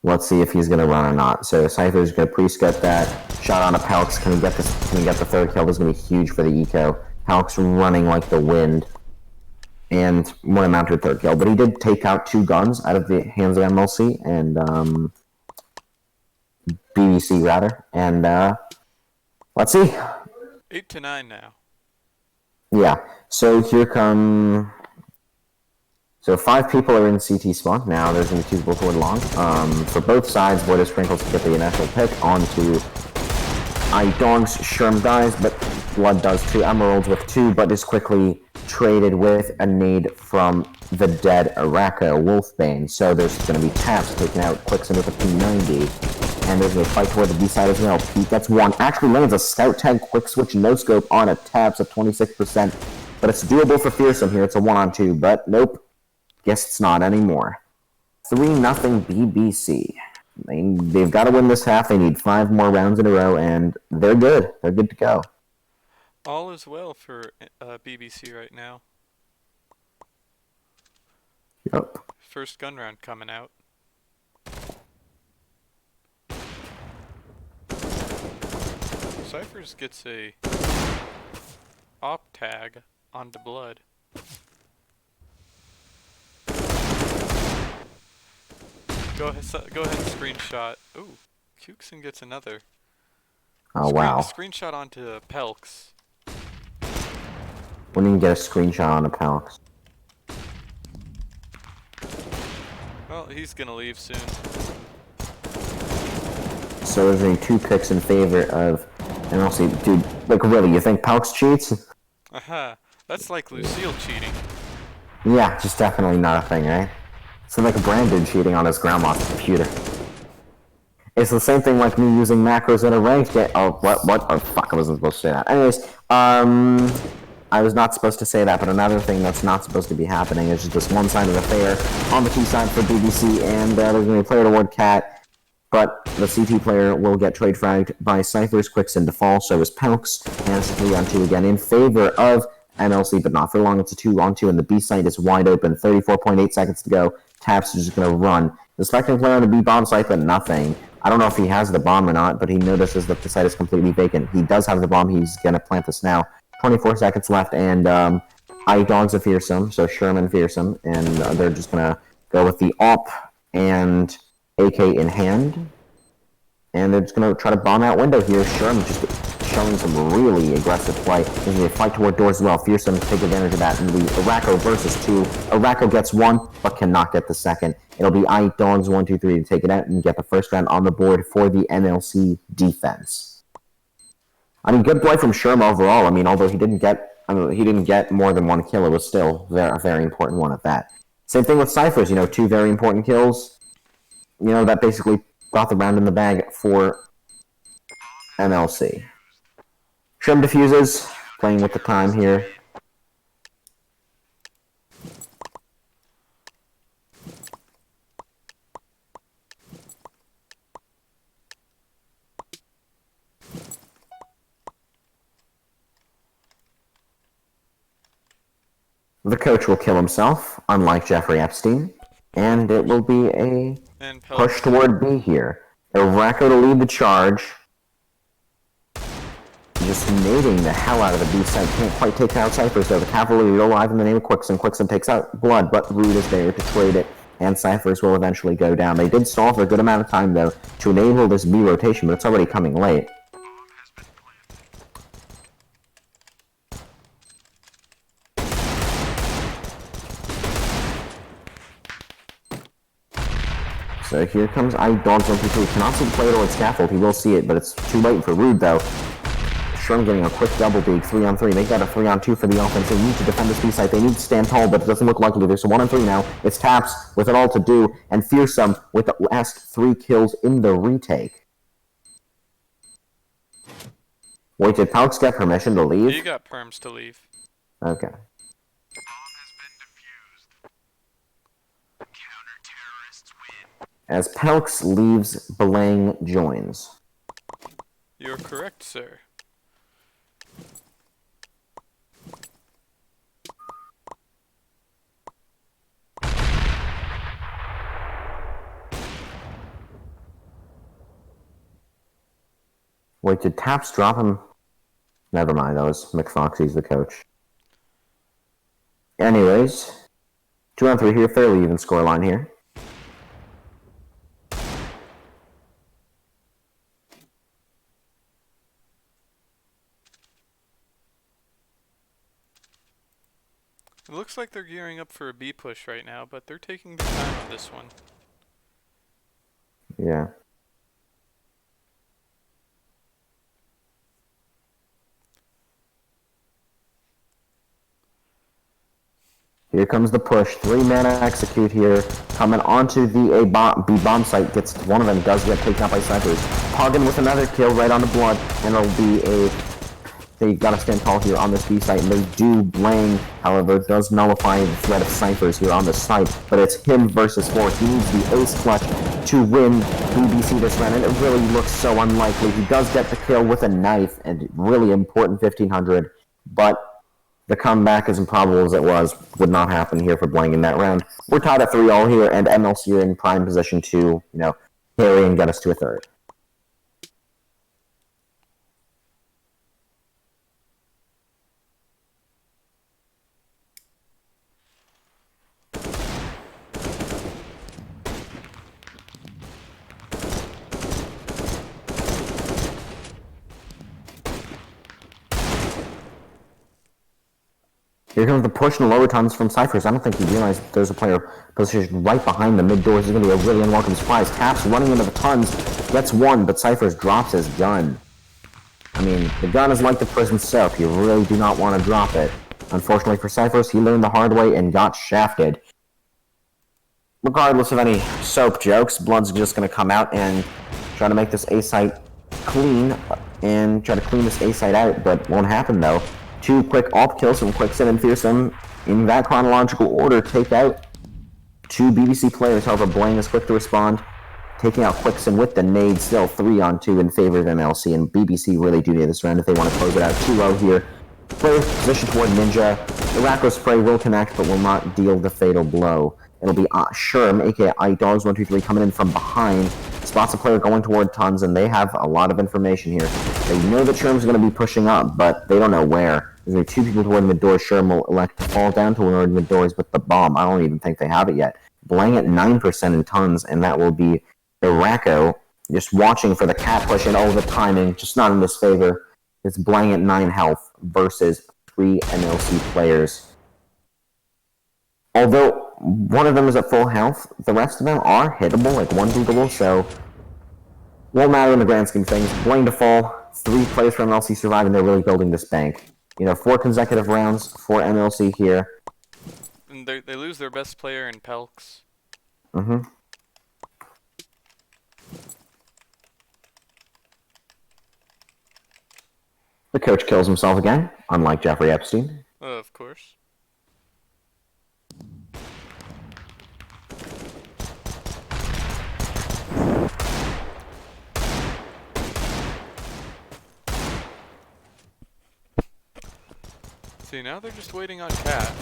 let's see if he's going to run or not. So Cypher's going to pre-scout that. Shot on a Pelx. Can he get this? Can he get the third kill? This is going to be huge for the eco. Pelx running like the wind. And won't amount to a third kill. But he did take out 2 guns out of the hands of MLC and BBC rather. And let's see. 8-9 now. Yeah. So here come. So 5 people are in CT spawn. Now there's going to be 2 people toward long. For both sides, Void of Sprinkles to get the initial pick onto iDogs. Sherm dies, but Blood does too. Emeralds with 2, but is quickly traded with a nade from the dead Araka Wolfbane. So there's going to be Taps taking out Quicksand with a P90. And there's going to fight toward the B side as well. Pete gets 1. Actually lands a Scout Tag Quick Switch No Scope on a Taps at 26%. But it's doable for Fearsome here. It's a 1-on-2, but nope. Guess it's not anymore. 3-0 BBC. They've got to win this half. They need 5 more rounds in a row, and they're good. They're good to go. All is well for BBC right now. Yep. First gun round coming out. Cyphers gets a op tag onto Blood. Go ahead and screenshot. Ooh, Cuxon gets another. Oh, wow. Screenshot onto Pelx. When you can get a screenshot on a Pelx. Well, he's gonna leave soon. So there's only 2 picks in favor of MLC. Dude, like really, you think Pelx cheats? Aha, that's like Lucille cheating. Yeah, just definitely not a thing, right? So like Brandon cheating on his grandma's computer. It's the same thing like me using macros in a ranked game. Oh, what? Oh, fuck, I wasn't supposed to say that. Anyways, I was not supposed to say that, but another thing that's not supposed to be happening is just this one-sided affair on the T side for BBC, and there's going to be a player toward Cat, but the CT player will get trade fragged by Cypher's. Quicksand to fall, so is Pelks, and it's a 3-on-2 again in favor of MLC, but not for long. It's a 2-on-2, and the B site is wide open. 34.8 seconds to go. Taps is just going to run. The spectating player on the B bomb site, but nothing. I don't know if he has the bomb or not, but he notices that the site is completely vacant. He does have the bomb. He's going to plant this now. 24 seconds left, and iDog's a fearsome, so Sherman fearsome, and they're just going to go with the AWP and AK in hand, and they're just going to try to bomb out window here. Sherman just showing some really aggressive play. There's going to be a fight toward doors as well. Fearsome take advantage of that, and it'll be Araco versus 2. Araco gets 1, but cannot get the second. It'll be iDogs 1, 2, 3 to take it out and get the first round on the board for the MLC defense. I mean, good play from Sherm overall. I mean, although he didn't get more than 1 kill, it was still a very important one at that. Same thing with Cyphers, 2 very important kills. That basically got the round in the bag for MLC. Sherm defuses, playing with the time here. The coach will kill himself, unlike Jeffrey Epstein, and it will be a push toward B here. Araco to lead the charge. Just nading the hell out of the B side. Can't quite take out Cyphers though. The cavalry are alive in the name of Quicksand. Quicksand takes out Blood, but Rude is there to trade it, and Cyphers will eventually go down. They did stall for a good amount of time though to enable this B rotation, but it's already coming late. So here comes iDogs 1, 2, 3. Cannot see the player towards scaffold. He will see it, but it's too late for Rude though. Sherm getting a quick double dig, 3-on-3. Make that a 3-on-2 for the offense. They need to defend this B site. They need to stand tall, but it doesn't look likely. There's a 1-on-3 now. It's Taps with it all to do, and Fearsome with the last 3 kills in the retake. Wait, did Pelks get permission to leave? He got perms to leave. Okay. As Pelks leaves, Belang joins. You're correct, sir. Wait, did Taps drop him? Never mind, that was McFoxy's the coach. Anyways, 2-on-3 here, fairly even scoreline here. It looks like they're gearing up for a B push right now, but they're taking their time on this one. Yeah. Here comes the push. 3-man execute here. Coming onto the B bomb site. Gets one of them. Does get taken out by Cyphers. Poggin with another kill right on the Blood. And it'll be a... They gotta stand tall here on this B site. And they do Blang, however, does nullify the threat of Cyphers here on the site. But it's him versus 4. He needs the ace clutch to win BBC this round. And it really looks so unlikely. He does get the kill with a knife. And really important 1500. But... the comeback, as improbable as it was, would not happen here for Blang in that round. We're tied at 3-all here, and MLC are in prime position to, carry and get us to a third. Here comes the push and lower tons from Cyphers. I don't think he realized there's a player positioned right behind the mid doors. It's going to be a really unwelcome surprise. Taps running into the tons, gets 1, but Cyphers drops his gun. I mean, the gun is like the prison soap. You really do not want to drop it. Unfortunately for Cyphers, he learned the hard way and got shafted. Regardless of any soap jokes, Blood's just going to come out and try to make this A-site clean and try to clean this A-site out, but won't happen though. 2 quick AWP kills from Quickson and Fearsome. In that chronological order, take out 2 BBC players. However, Blaine is quick to respond, taking out Quickson with the nade. Still 3-on-2 in favor of MLC, and BBC really do need this round if they want to close it out 2-0 here. Player position toward Ninja. The Racco spray will connect, but will not deal the fatal blow. It'll be Sherm, aka iDogs123, coming in from behind. Spots a player going toward Tons, and they have a lot of information here. They know that Sherm's going to be pushing up, but they don't know where. There's going to be 2 people toward mid-doors. Sherm will elect to fall down toward mid-doors with the bomb. I don't even think they have it yet. Blang at 9% in Tons, and that will be Racco just watching for the cat push, and the timing, just not in his favor. It's Blang at 9 health versus 3 MLC players. Although one of them is at full health, the rest of them are hittable, like 1 beatable, so won't matter in the grand scheme of things. Blang to fall, 3 players from MLC survive, and they're really building this bank. 4 consecutive rounds for MLC here. And they lose their best player in Pelks. Mm-hmm. The coach kills himself again, unlike Jeffrey Epstein. Of course. See, now they're just waiting on Cat.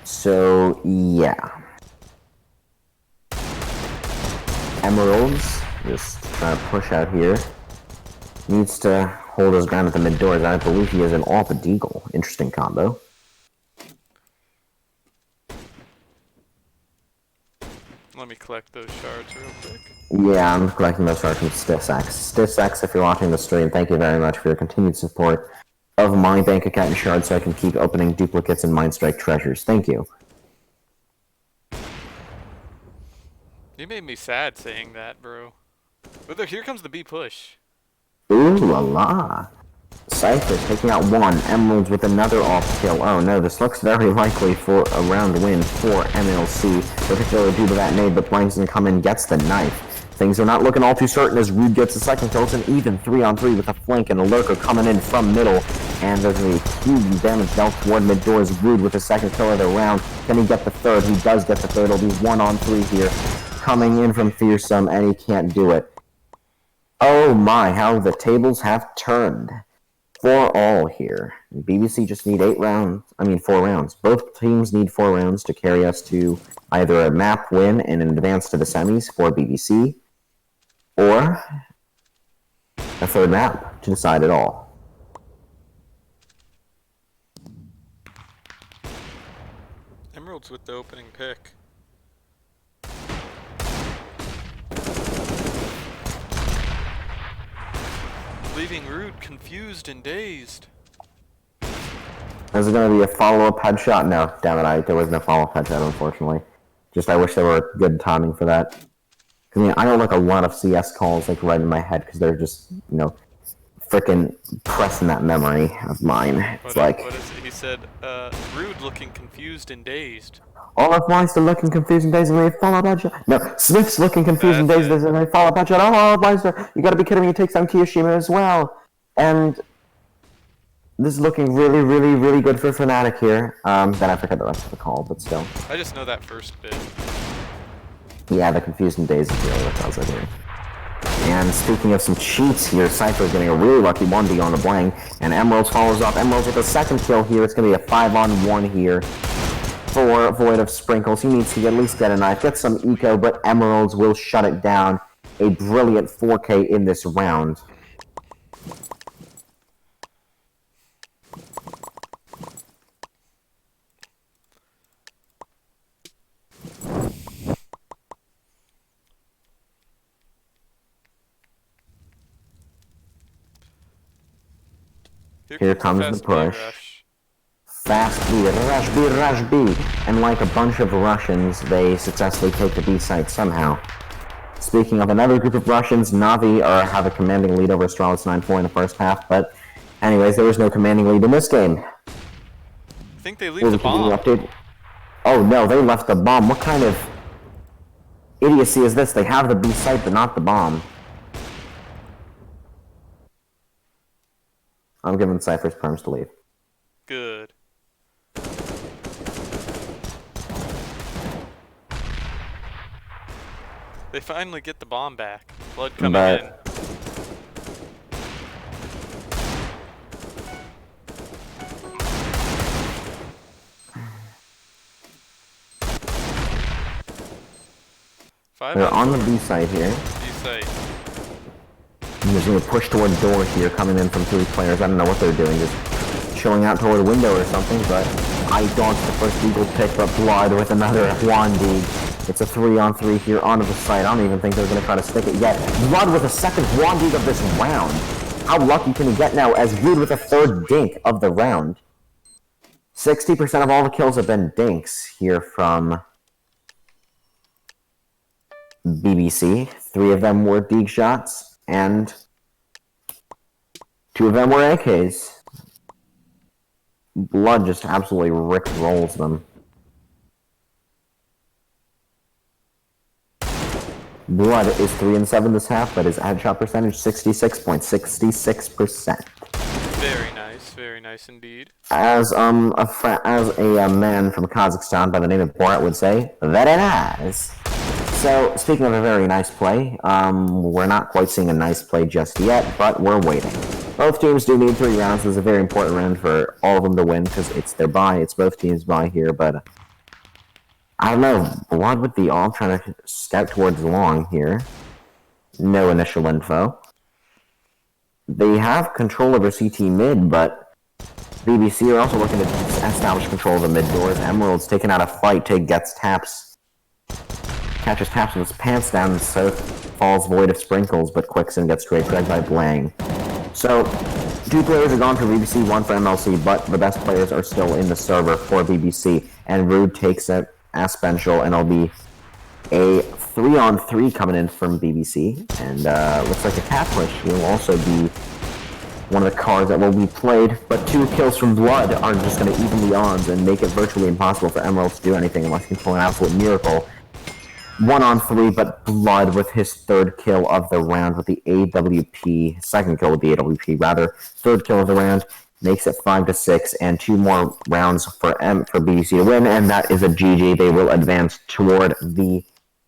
So, yeah. Emeralds, just trying to push out here. Needs to hold his ground at the mid doors. I believe he has an AWP Deagle. Interesting combo. Let me collect those shards real quick. Yeah, I'm collecting those shards from Stiffsex. Stiffsex, if you're watching the stream, thank you very much for your continued support of my bank account and shards so I can keep opening duplicates and Mindstrike treasures. Thank you. You made me sad saying that, bro. But here comes the B push. Ooh la la. Cypher's taking out 1. Emeralds with another off kill. Oh no, this looks very likely for a round win for MLC, particularly due to that nade, but Blankson come in, gets the knife. Things are not looking all too certain as Rude gets the second kill. It's an even 3-on-3 with a flank and a lurker coming in from middle. And there's a huge damage dealt toward mid-doors. Rude with the second kill of the round. Can he get the third? He does get the third. It'll be 1-on-3 here. Coming in from Fearsome, and he can't do it. Oh my, how the tables have turned. 4-all here. BBC just need 4 rounds. Both teams need 4 rounds to carry us to either a map win and an advance to the semis for BBC, or a 3rd map to decide it all. Emeralds with the opening pick. Leaving Rude confused and dazed. Is it going to be a follow-up headshot? No, damn it, there was no follow-up headshot, unfortunately. Just I wish there were good timing for that. I know a lot of CS calls right in my head because they're just, freaking pressing that memory of mine. It's what is it? He said, Rude looking confused and dazed. All of mine's still looking confused and dazed and they follow-up headshot. No, Smith's looking confused and dazed and they follow-up headshot. Oh, all of mine's you gotta be kidding me, he takes down Kiyoshima as well. And this is looking really, really, really good for Fnatic here. Then I forget the rest of the call, but still. I just know that first bit. Yeah, the confused and dazed is really what tells it here. And speaking of some cheats here, Cypher's getting a really lucky 1D on the Blang, and Emeralds follows up. Emeralds with a second kill here. It's going to be a 5-on-1 here for Void of Sprinkles. He needs to at least get a knife, get some eco, but Emeralds will shut it down. A brilliant 4K in this round. Here comes the push. Fast B, rush B. And like a bunch of Russians, they successfully take the B site somehow. Speaking of another group of Russians, Na'Vi have a commanding lead over Astralis 9-4 in the first half, but anyways, there was no commanding lead in this game. I think they leave the bomb. Oh no, they left the bomb. What kind of idiocy is this? They have the B site, but not the bomb. I'm giving Cypher's perms to leave. Good. They finally get the bomb back. Blood coming in. They're on the B side here. B side. There's going to push toward door here, coming in from 3 players. I don't know what they're doing, just chilling out toward a window or something, but I dodged the first Eagle pick, but Blood with another Wandig. It's a 3-on-3 here onto the site. I don't even think they're going to try to stick it yet. Blood with a second Wandig of this round. How lucky can he get now as Blood with a third dink of the round? 60% of all the kills have been dinks here from BBC. 3 of them were dig shots, and 2 of them were AKs. Blood just absolutely rickrolls them. Blood is 3-7 this half, but his headshot percentage 66.66%. Very nice indeed. As a man from Kazakhstan by the name of Borat would say, very nice. So, speaking of a very nice play, we're not quite seeing a nice play just yet, but we're waiting. Both teams do need 3 rounds. This is a very important round for all of them to win, because it's their bye. It's both teams' bye here, but I don't know. Blood with the AWP trying to scout towards long here. No initial info. They have control over CT mid, but BBC are also looking to establish control of the mid doors. Emerald's taking out a fight, catches taps with his pants down, so falls void of sprinkles, but Quickson gets straight dragged by Blang. So, 2 players are gone for BBC, 1 for MLC, but the best players are still in the server for BBC, and Rude takes it Aspential, and it'll be a 3-on-3 coming in from BBC, and looks like a cap push will also be one of the cards that will be played, but 2 kills from Blood are just going to even the odds and make it virtually impossible for Emerald to do anything unless he can pull an absolute miracle. 1-on-3, but Blood with his 3rd kill of the round with the AWP, 2nd kill with the AWP rather, 3rd kill of the round, makes it 5-6, and 2 more rounds for BBC to win, and that is a GG. They will advance toward the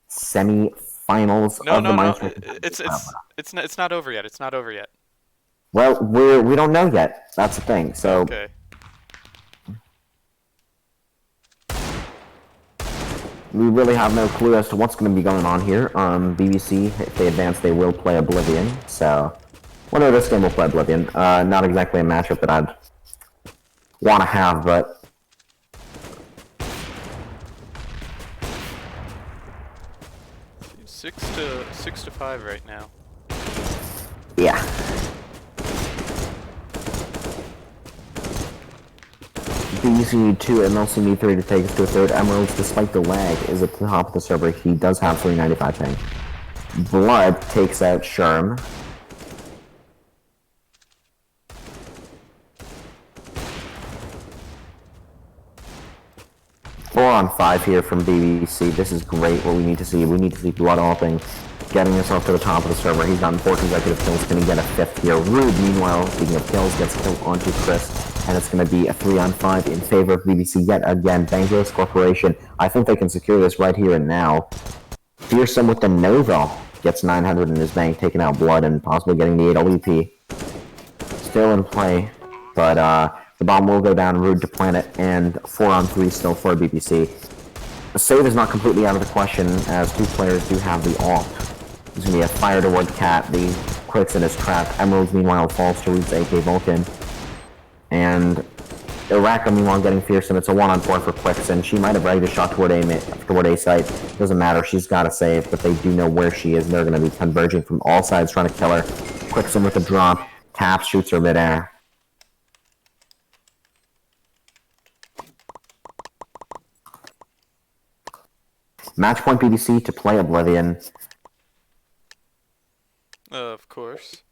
semi-finals of the Minecraft. It's not over yet. It's not over yet. Well, we don't know yet. That's the thing. So. Okay. We really have no clue as to what's going to be going on here. BBC, if they advance, they will play Oblivion. So, whenever this game will play Oblivion. Not exactly a matchup that I'd want to have, but 6 to 5 right now. Yeah. BBC need 2, MLC need 3 to take us to a 3rd. Emeralds, despite the lag, is at the top of the server. He does have 395 ping. Blood takes out Sherm. Four on 5 here from BBC. This is great, what we need to see. We need to see Blood AWPing, getting himself to the top of the server. He's gotten 4 consecutive kills. Can he get a 5th here? Rude, meanwhile, speaking of kills, gets killed onto Chris. And it's going to be a 3-on-5 in favor of BBC yet again. Bangos Corporation. I think they can secure this right here and now. Fearsome with the Nova gets 900 in his bank, taking out Blood and possibly getting the 8 LEP. Still in play, but the bomb will go down. Rude to plant it, and 4-on-3 still for BBC. The save is not completely out of the question, as 2 players do have the AWP. There's going to be a fire toward Cat. The Quickson is trapped. Emeralds, meanwhile, falls to Rude's AK Vulcan. And Iraka, meanwhile, getting Fearsome. It's a 1-on-4 for Quickson. She might have readied a shot toward A site. Doesn't matter. She's got to save, but they do know where she is. They're going to be converging from all sides, trying to kill her. Quickson with a drop. Taps, shoots her midair. Match point BBC to play Oblivion. Of course.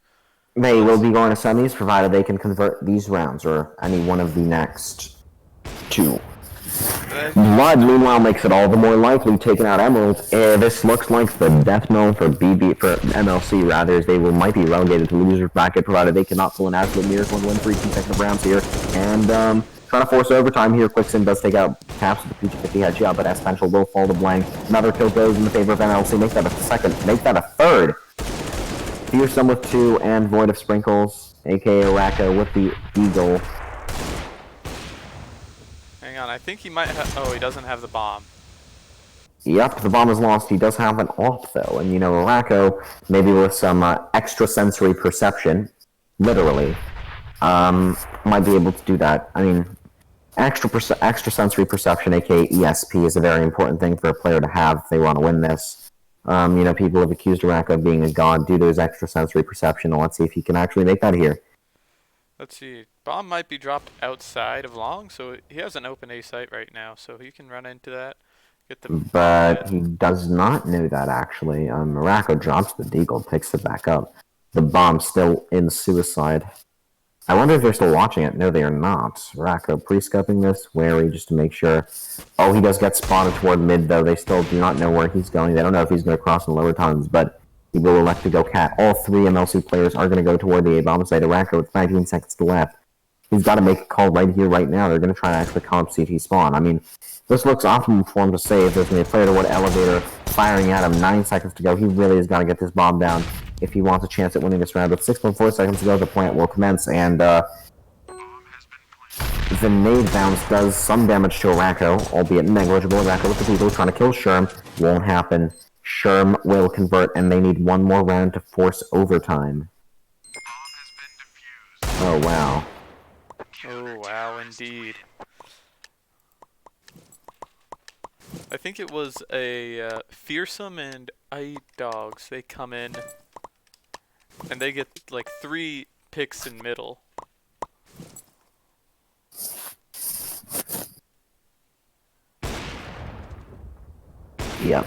They will be going to semis, provided they can convert these rounds, or any one of the next 2. Blood, meanwhile, makes it all the more likely, taking out Emerald. This looks like the death knell for MLC, rather, as they might be relegated to loser's bracket, provided they cannot pull an absolute miracle and win 3 consecutive rounds here. And, trying to force overtime here. Quickson does take out Caps with the PG-50 headshot, but Especial will fall to blank. Another kill goes in the favor of MLC. Make that a second. Make that a third. Fearsome with 2, and Void of Sprinkles, aka Racco with the Eagle. Hang on, I think he might have... Oh, he doesn't have the bomb. Yep, the bomb is lost. He does have an AWP, though. And, Racco, maybe with some extrasensory perception, literally, might be able to do that. I mean, extrasensory perception, aka ESP, is a very important thing for a player to have if they want to win this. People have accused Racco of being a god due to his extrasensory perception, and let's see if he can actually make that here. Let's see. Bomb might be dropped outside of long, so he has an open A site right now, so he can run into that. Get the But he does not know that, actually. Racco drops the deagle, picks it back up. The bomb's still in suicide. I wonder if they're still watching it. No, they are not. Racco pre-scoping this, wary, just to make sure. Oh, he does get spotted toward mid, though. They still do not know where he's going. They don't know if he's going to cross in lower tons, but he will elect to go cat. All 3 MLC players are going to go toward the A-bomb site of Racco with 19 seconds to left. He's got to make a call right here, right now. They're going to try to actually comp CT spawn. I mean, this looks optimal for him to save. There's going to be a player toward elevator firing at him. 9 seconds to go. He really has got to get this bomb down if he wants a chance at winning this round. With 6.4 seconds to go, the plant will commence, and the nade bounce does some damage to Racco, albeit negligible. Racco with the people trying to kill Sherm. Won't happen. Sherm will convert, and they need 1 more round to force overtime. Oh, wow. Oh, wow, indeed. I think it was a Fearsome and iDogs. They come in, and they get like 3 picks in middle. Yep.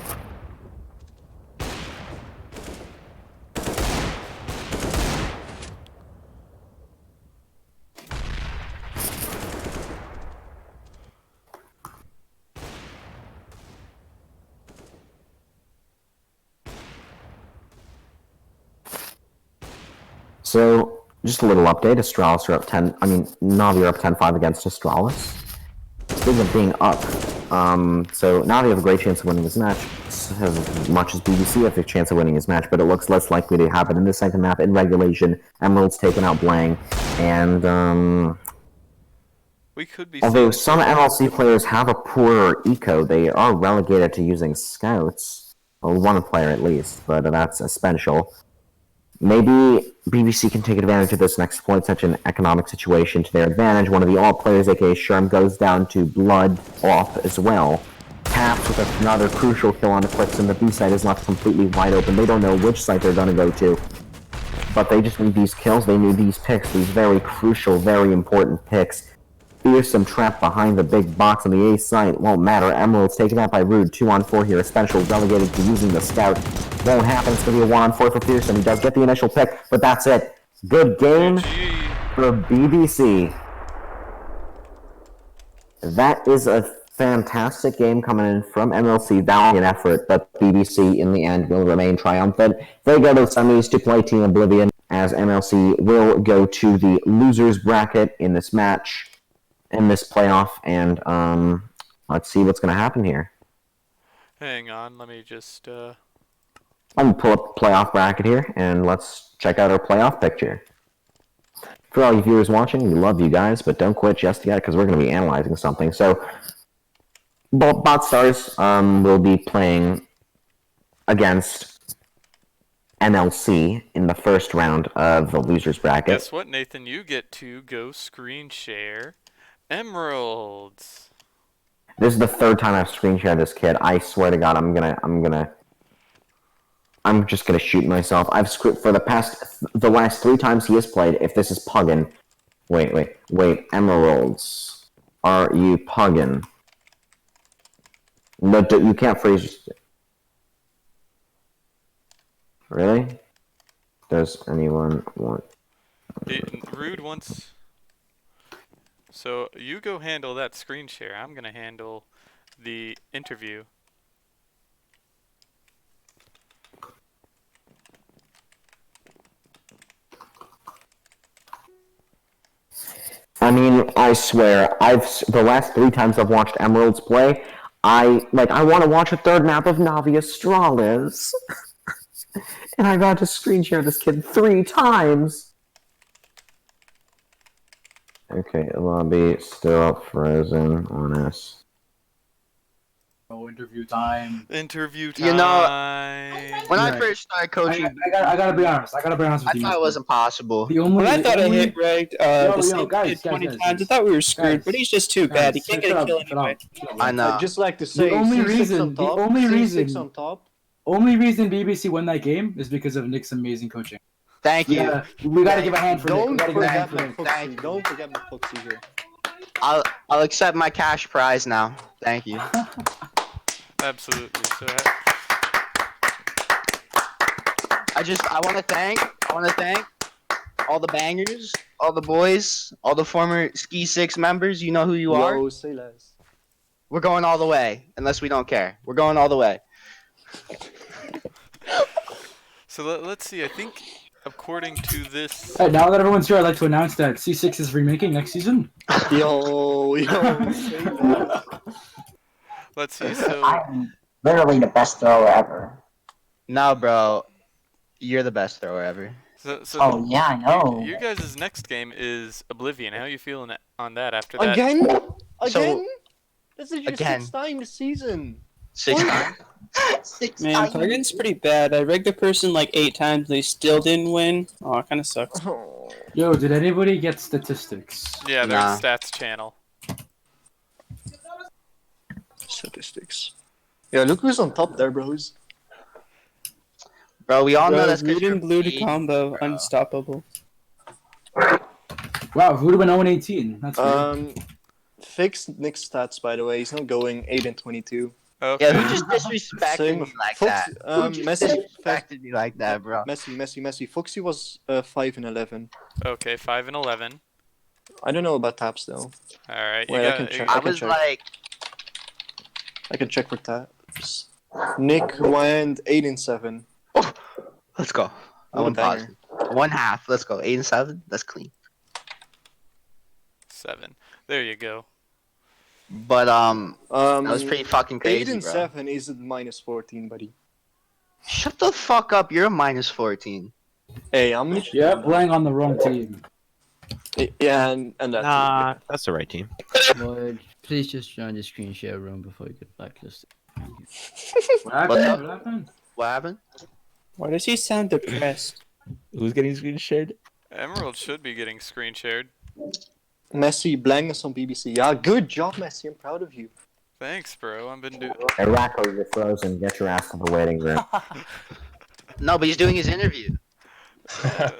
So, just a little update. Astralis are up 10. I mean, Navi are up 10-5 against Astralis. Speaking of being up, so Navi have a great chance of winning this match. As much as BBC have a chance of winning this match, but it looks less likely to happen in the second map in regulation. Emerald's taken out Blang, and We could be although seeing some MLC players have a poorer eco, they are relegated to using scouts. Well, 1 player at least, but that's essential. Maybe BBC can take advantage of this and exploit such an economic situation to their advantage. One of the alt players, aka Sherm, goes down to blood off as well. Taps with another crucial kill on the Quickson. The B site is left completely wide open. They don't know which site they're going to go to. But they just need these kills. They need these picks. These very crucial, very important picks. Fearsome trapped behind the big box on the A site. Won't matter. Emerald's taken out by Rude. 2-on-4 here. Especially relegated to using the scout. Won't happen. It's going to be a 1-on-4 for Fearsome. He does get the initial pick, but that's it. Good game for BBC. That is a fantastic game coming in from MLC. Valiant effort, but BBC in the end will remain triumphant. They go to the semis to play Team Oblivion, as MLC will go to the losers bracket in this match, in this playoff, and let's see what's going to happen here. Hang on, let me just I'm going to pull up the playoff bracket here, and let's check out our playoff picture. For all you viewers watching, we love you guys, but don't quit just yet, because we're going to be analyzing something. So, Bot Stars will be playing against MLC in the first round of the losers bracket. Guess what, Nathan? You get to go screen share Emeralds. This is the 3rd time I've screen shared this kid. I swear to God, I'm just gonna shoot myself. I've script for the last 3 times he has played. If this is Puggin, wait, Emeralds, are you Puggin? No, you can't freeze. Really? Does anyone want? Rude wants So you go handle that screen share. I'm gonna handle the interview. I mean, I swear, the last 3 times I've watched Emeralds play, I want to watch a third map of Navi Astralis. And I got to screen share this kid 3 times. Okay, lobby still frozen on us. Oh, interview time. Interview time. You know, when I first started coaching, I gotta be honest. I gotta be honest with I you. thought it wasn't possible. The only, When I thought I hit Reg the same guys, kid 20 guys, times, I thought we were screwed, guys, but he's just too bad. He can't get a kill anyway. I know. I'd just like to say, The only C6 reason- on top, the only C6 reason- on top. only reason BBC won that game is because of Nick's amazing coaching. Thank you. Yeah, we gotta give a hand for Nick. We Don't gotta give a hand forget for my Nick. Thank Foxy. you. Don't forget my Foxy here. I'll accept my cash prize now. Thank you. Absolutely. So I want to thank all the bangers, all the boys, all the former Ski 6 members. You know who you are. Yo, say less. We're going all the way, unless we don't care. We're going all the way. let's see. I think according to this. Hey, now that everyone's here, I'd like to announce that C6 is remaking next season. Yo, say less. Let's see. So I'm literally the best thrower ever. No, bro, you're the best thrower ever. so Oh yeah, I know. you guys' next game is Oblivion. How are you feeling on that after that? Again? So- Again? This is your Again. 6th time this season. 6 times. 6 Man, times. Target's pretty bad. I rigged a person like 8 times, they still didn't win. Oh, it kind of sucks. Yo, did anybody get statistics? Yeah, Nah. there's stats channel. Statistics. Yeah, look who's on top there, bros. Bro, we all know that's Red and blue to me. combo, unstoppable. Wow, who'd have been 0-18? That's weird. Fixed Nick's stats, by the way. He's not going 8 and 22. Okay. Yeah, who just disrespected Same me with like Foxy, that? Who just Messi, disrespected me like that, bro? Messi. Foxy was 5 and 11. Okay, 5 and 11. I don't know about taps though. All right. Wait, I can check. I can was check. like, I can check for taps. Nick went 8 and 7. let's go. I What a went banger. positive. 1/2. Let's go. 8 and 7. That's clean. 7. There you go. But that was pretty fucking 8 crazy, and bro. 7 is at minus 14, buddy. Shut the fuck up. You're a minus 14. Hey, I'm gonna. Yeah, playing on the wrong team. Yeah, and that. Nah, that's the right team. Lord, please just join the screen share room before you get blacklisted. What happened? What's up? What happened? What happened? Why does he sound depressed? Who's getting screen shared? Emerald should be getting screen shared. Messi, blank us on BBC. Yeah, good job, Messi. I'm proud of you. Thanks, bro. I've been doing. Hey, Racco, you're frozen. Get your ass to the waiting room. No, but he's doing his interview.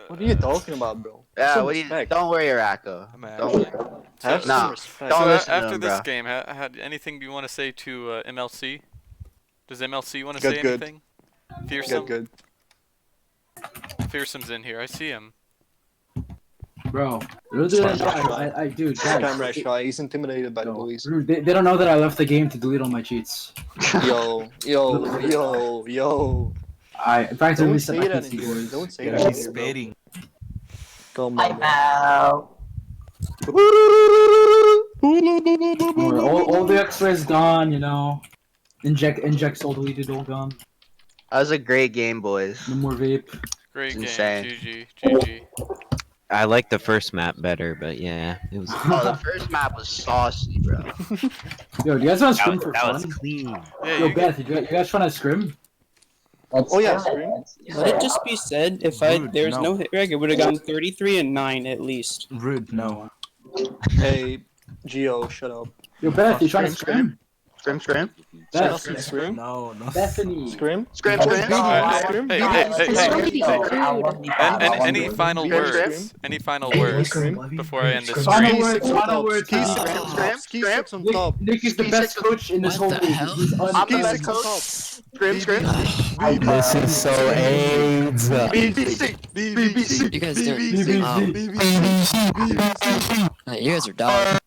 What are you talking about, bro? Yeah, Some what do you? respect. Don't worry, Racco. I'm Don't worry. Have No, some respect. don't So listen to after him, this bro. game, anything you want to say to MLC? Does MLC want to Good, say good. anything? Fearsome? Good. Fearsome's in here. I see him. Bro, dude, Camera guys. shy. He's intimidated by the No, boys. they don't know that I left the game to delete all my cheats. Yo. I practically Don't set say my that PC, anymore. boys. Don't say Yeah. that He's anymore, bro. spitting. Come I'm on, bro. out. All the X-rays gone, you know. Injects all deleted, all gone. That was a great game, boys. No more vape. Great It's game. insane. GG. GG. I like the first map better, but yeah, it was. Oh, the first map was saucy, bro. Yo, do you guys want to That scrim was, for that fun? was clean. Yeah, Yo, you Beth, you guys trying to scrim? Let's Oh, yeah, do screen. it. Let it just be said, if there was no hit reg, it would have gone 33 and 9 at least. Rude, no. Hey, Gio, shut up. Yo, Beth, you trying to Scrim, scrim? Scrim. Beth, Scrim? no. Bethany. Scrim? Scrim. Scrim? Hey, any final Scrim, words? Any final words before I end this Final stream? words, final words. Ski Scrim. 6 on top. Nick is the Ski best six- coach in this What whole the league. hell? He's I'm the Ski best 6 on coach. top. Scrim. This is so AIDS. BBC. BBC. You guys are BBC. you guys are dog.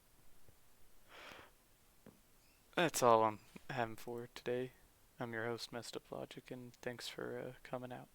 That's all I'm having for today. I'm your host, MessedUpLogic, and thanks for coming out.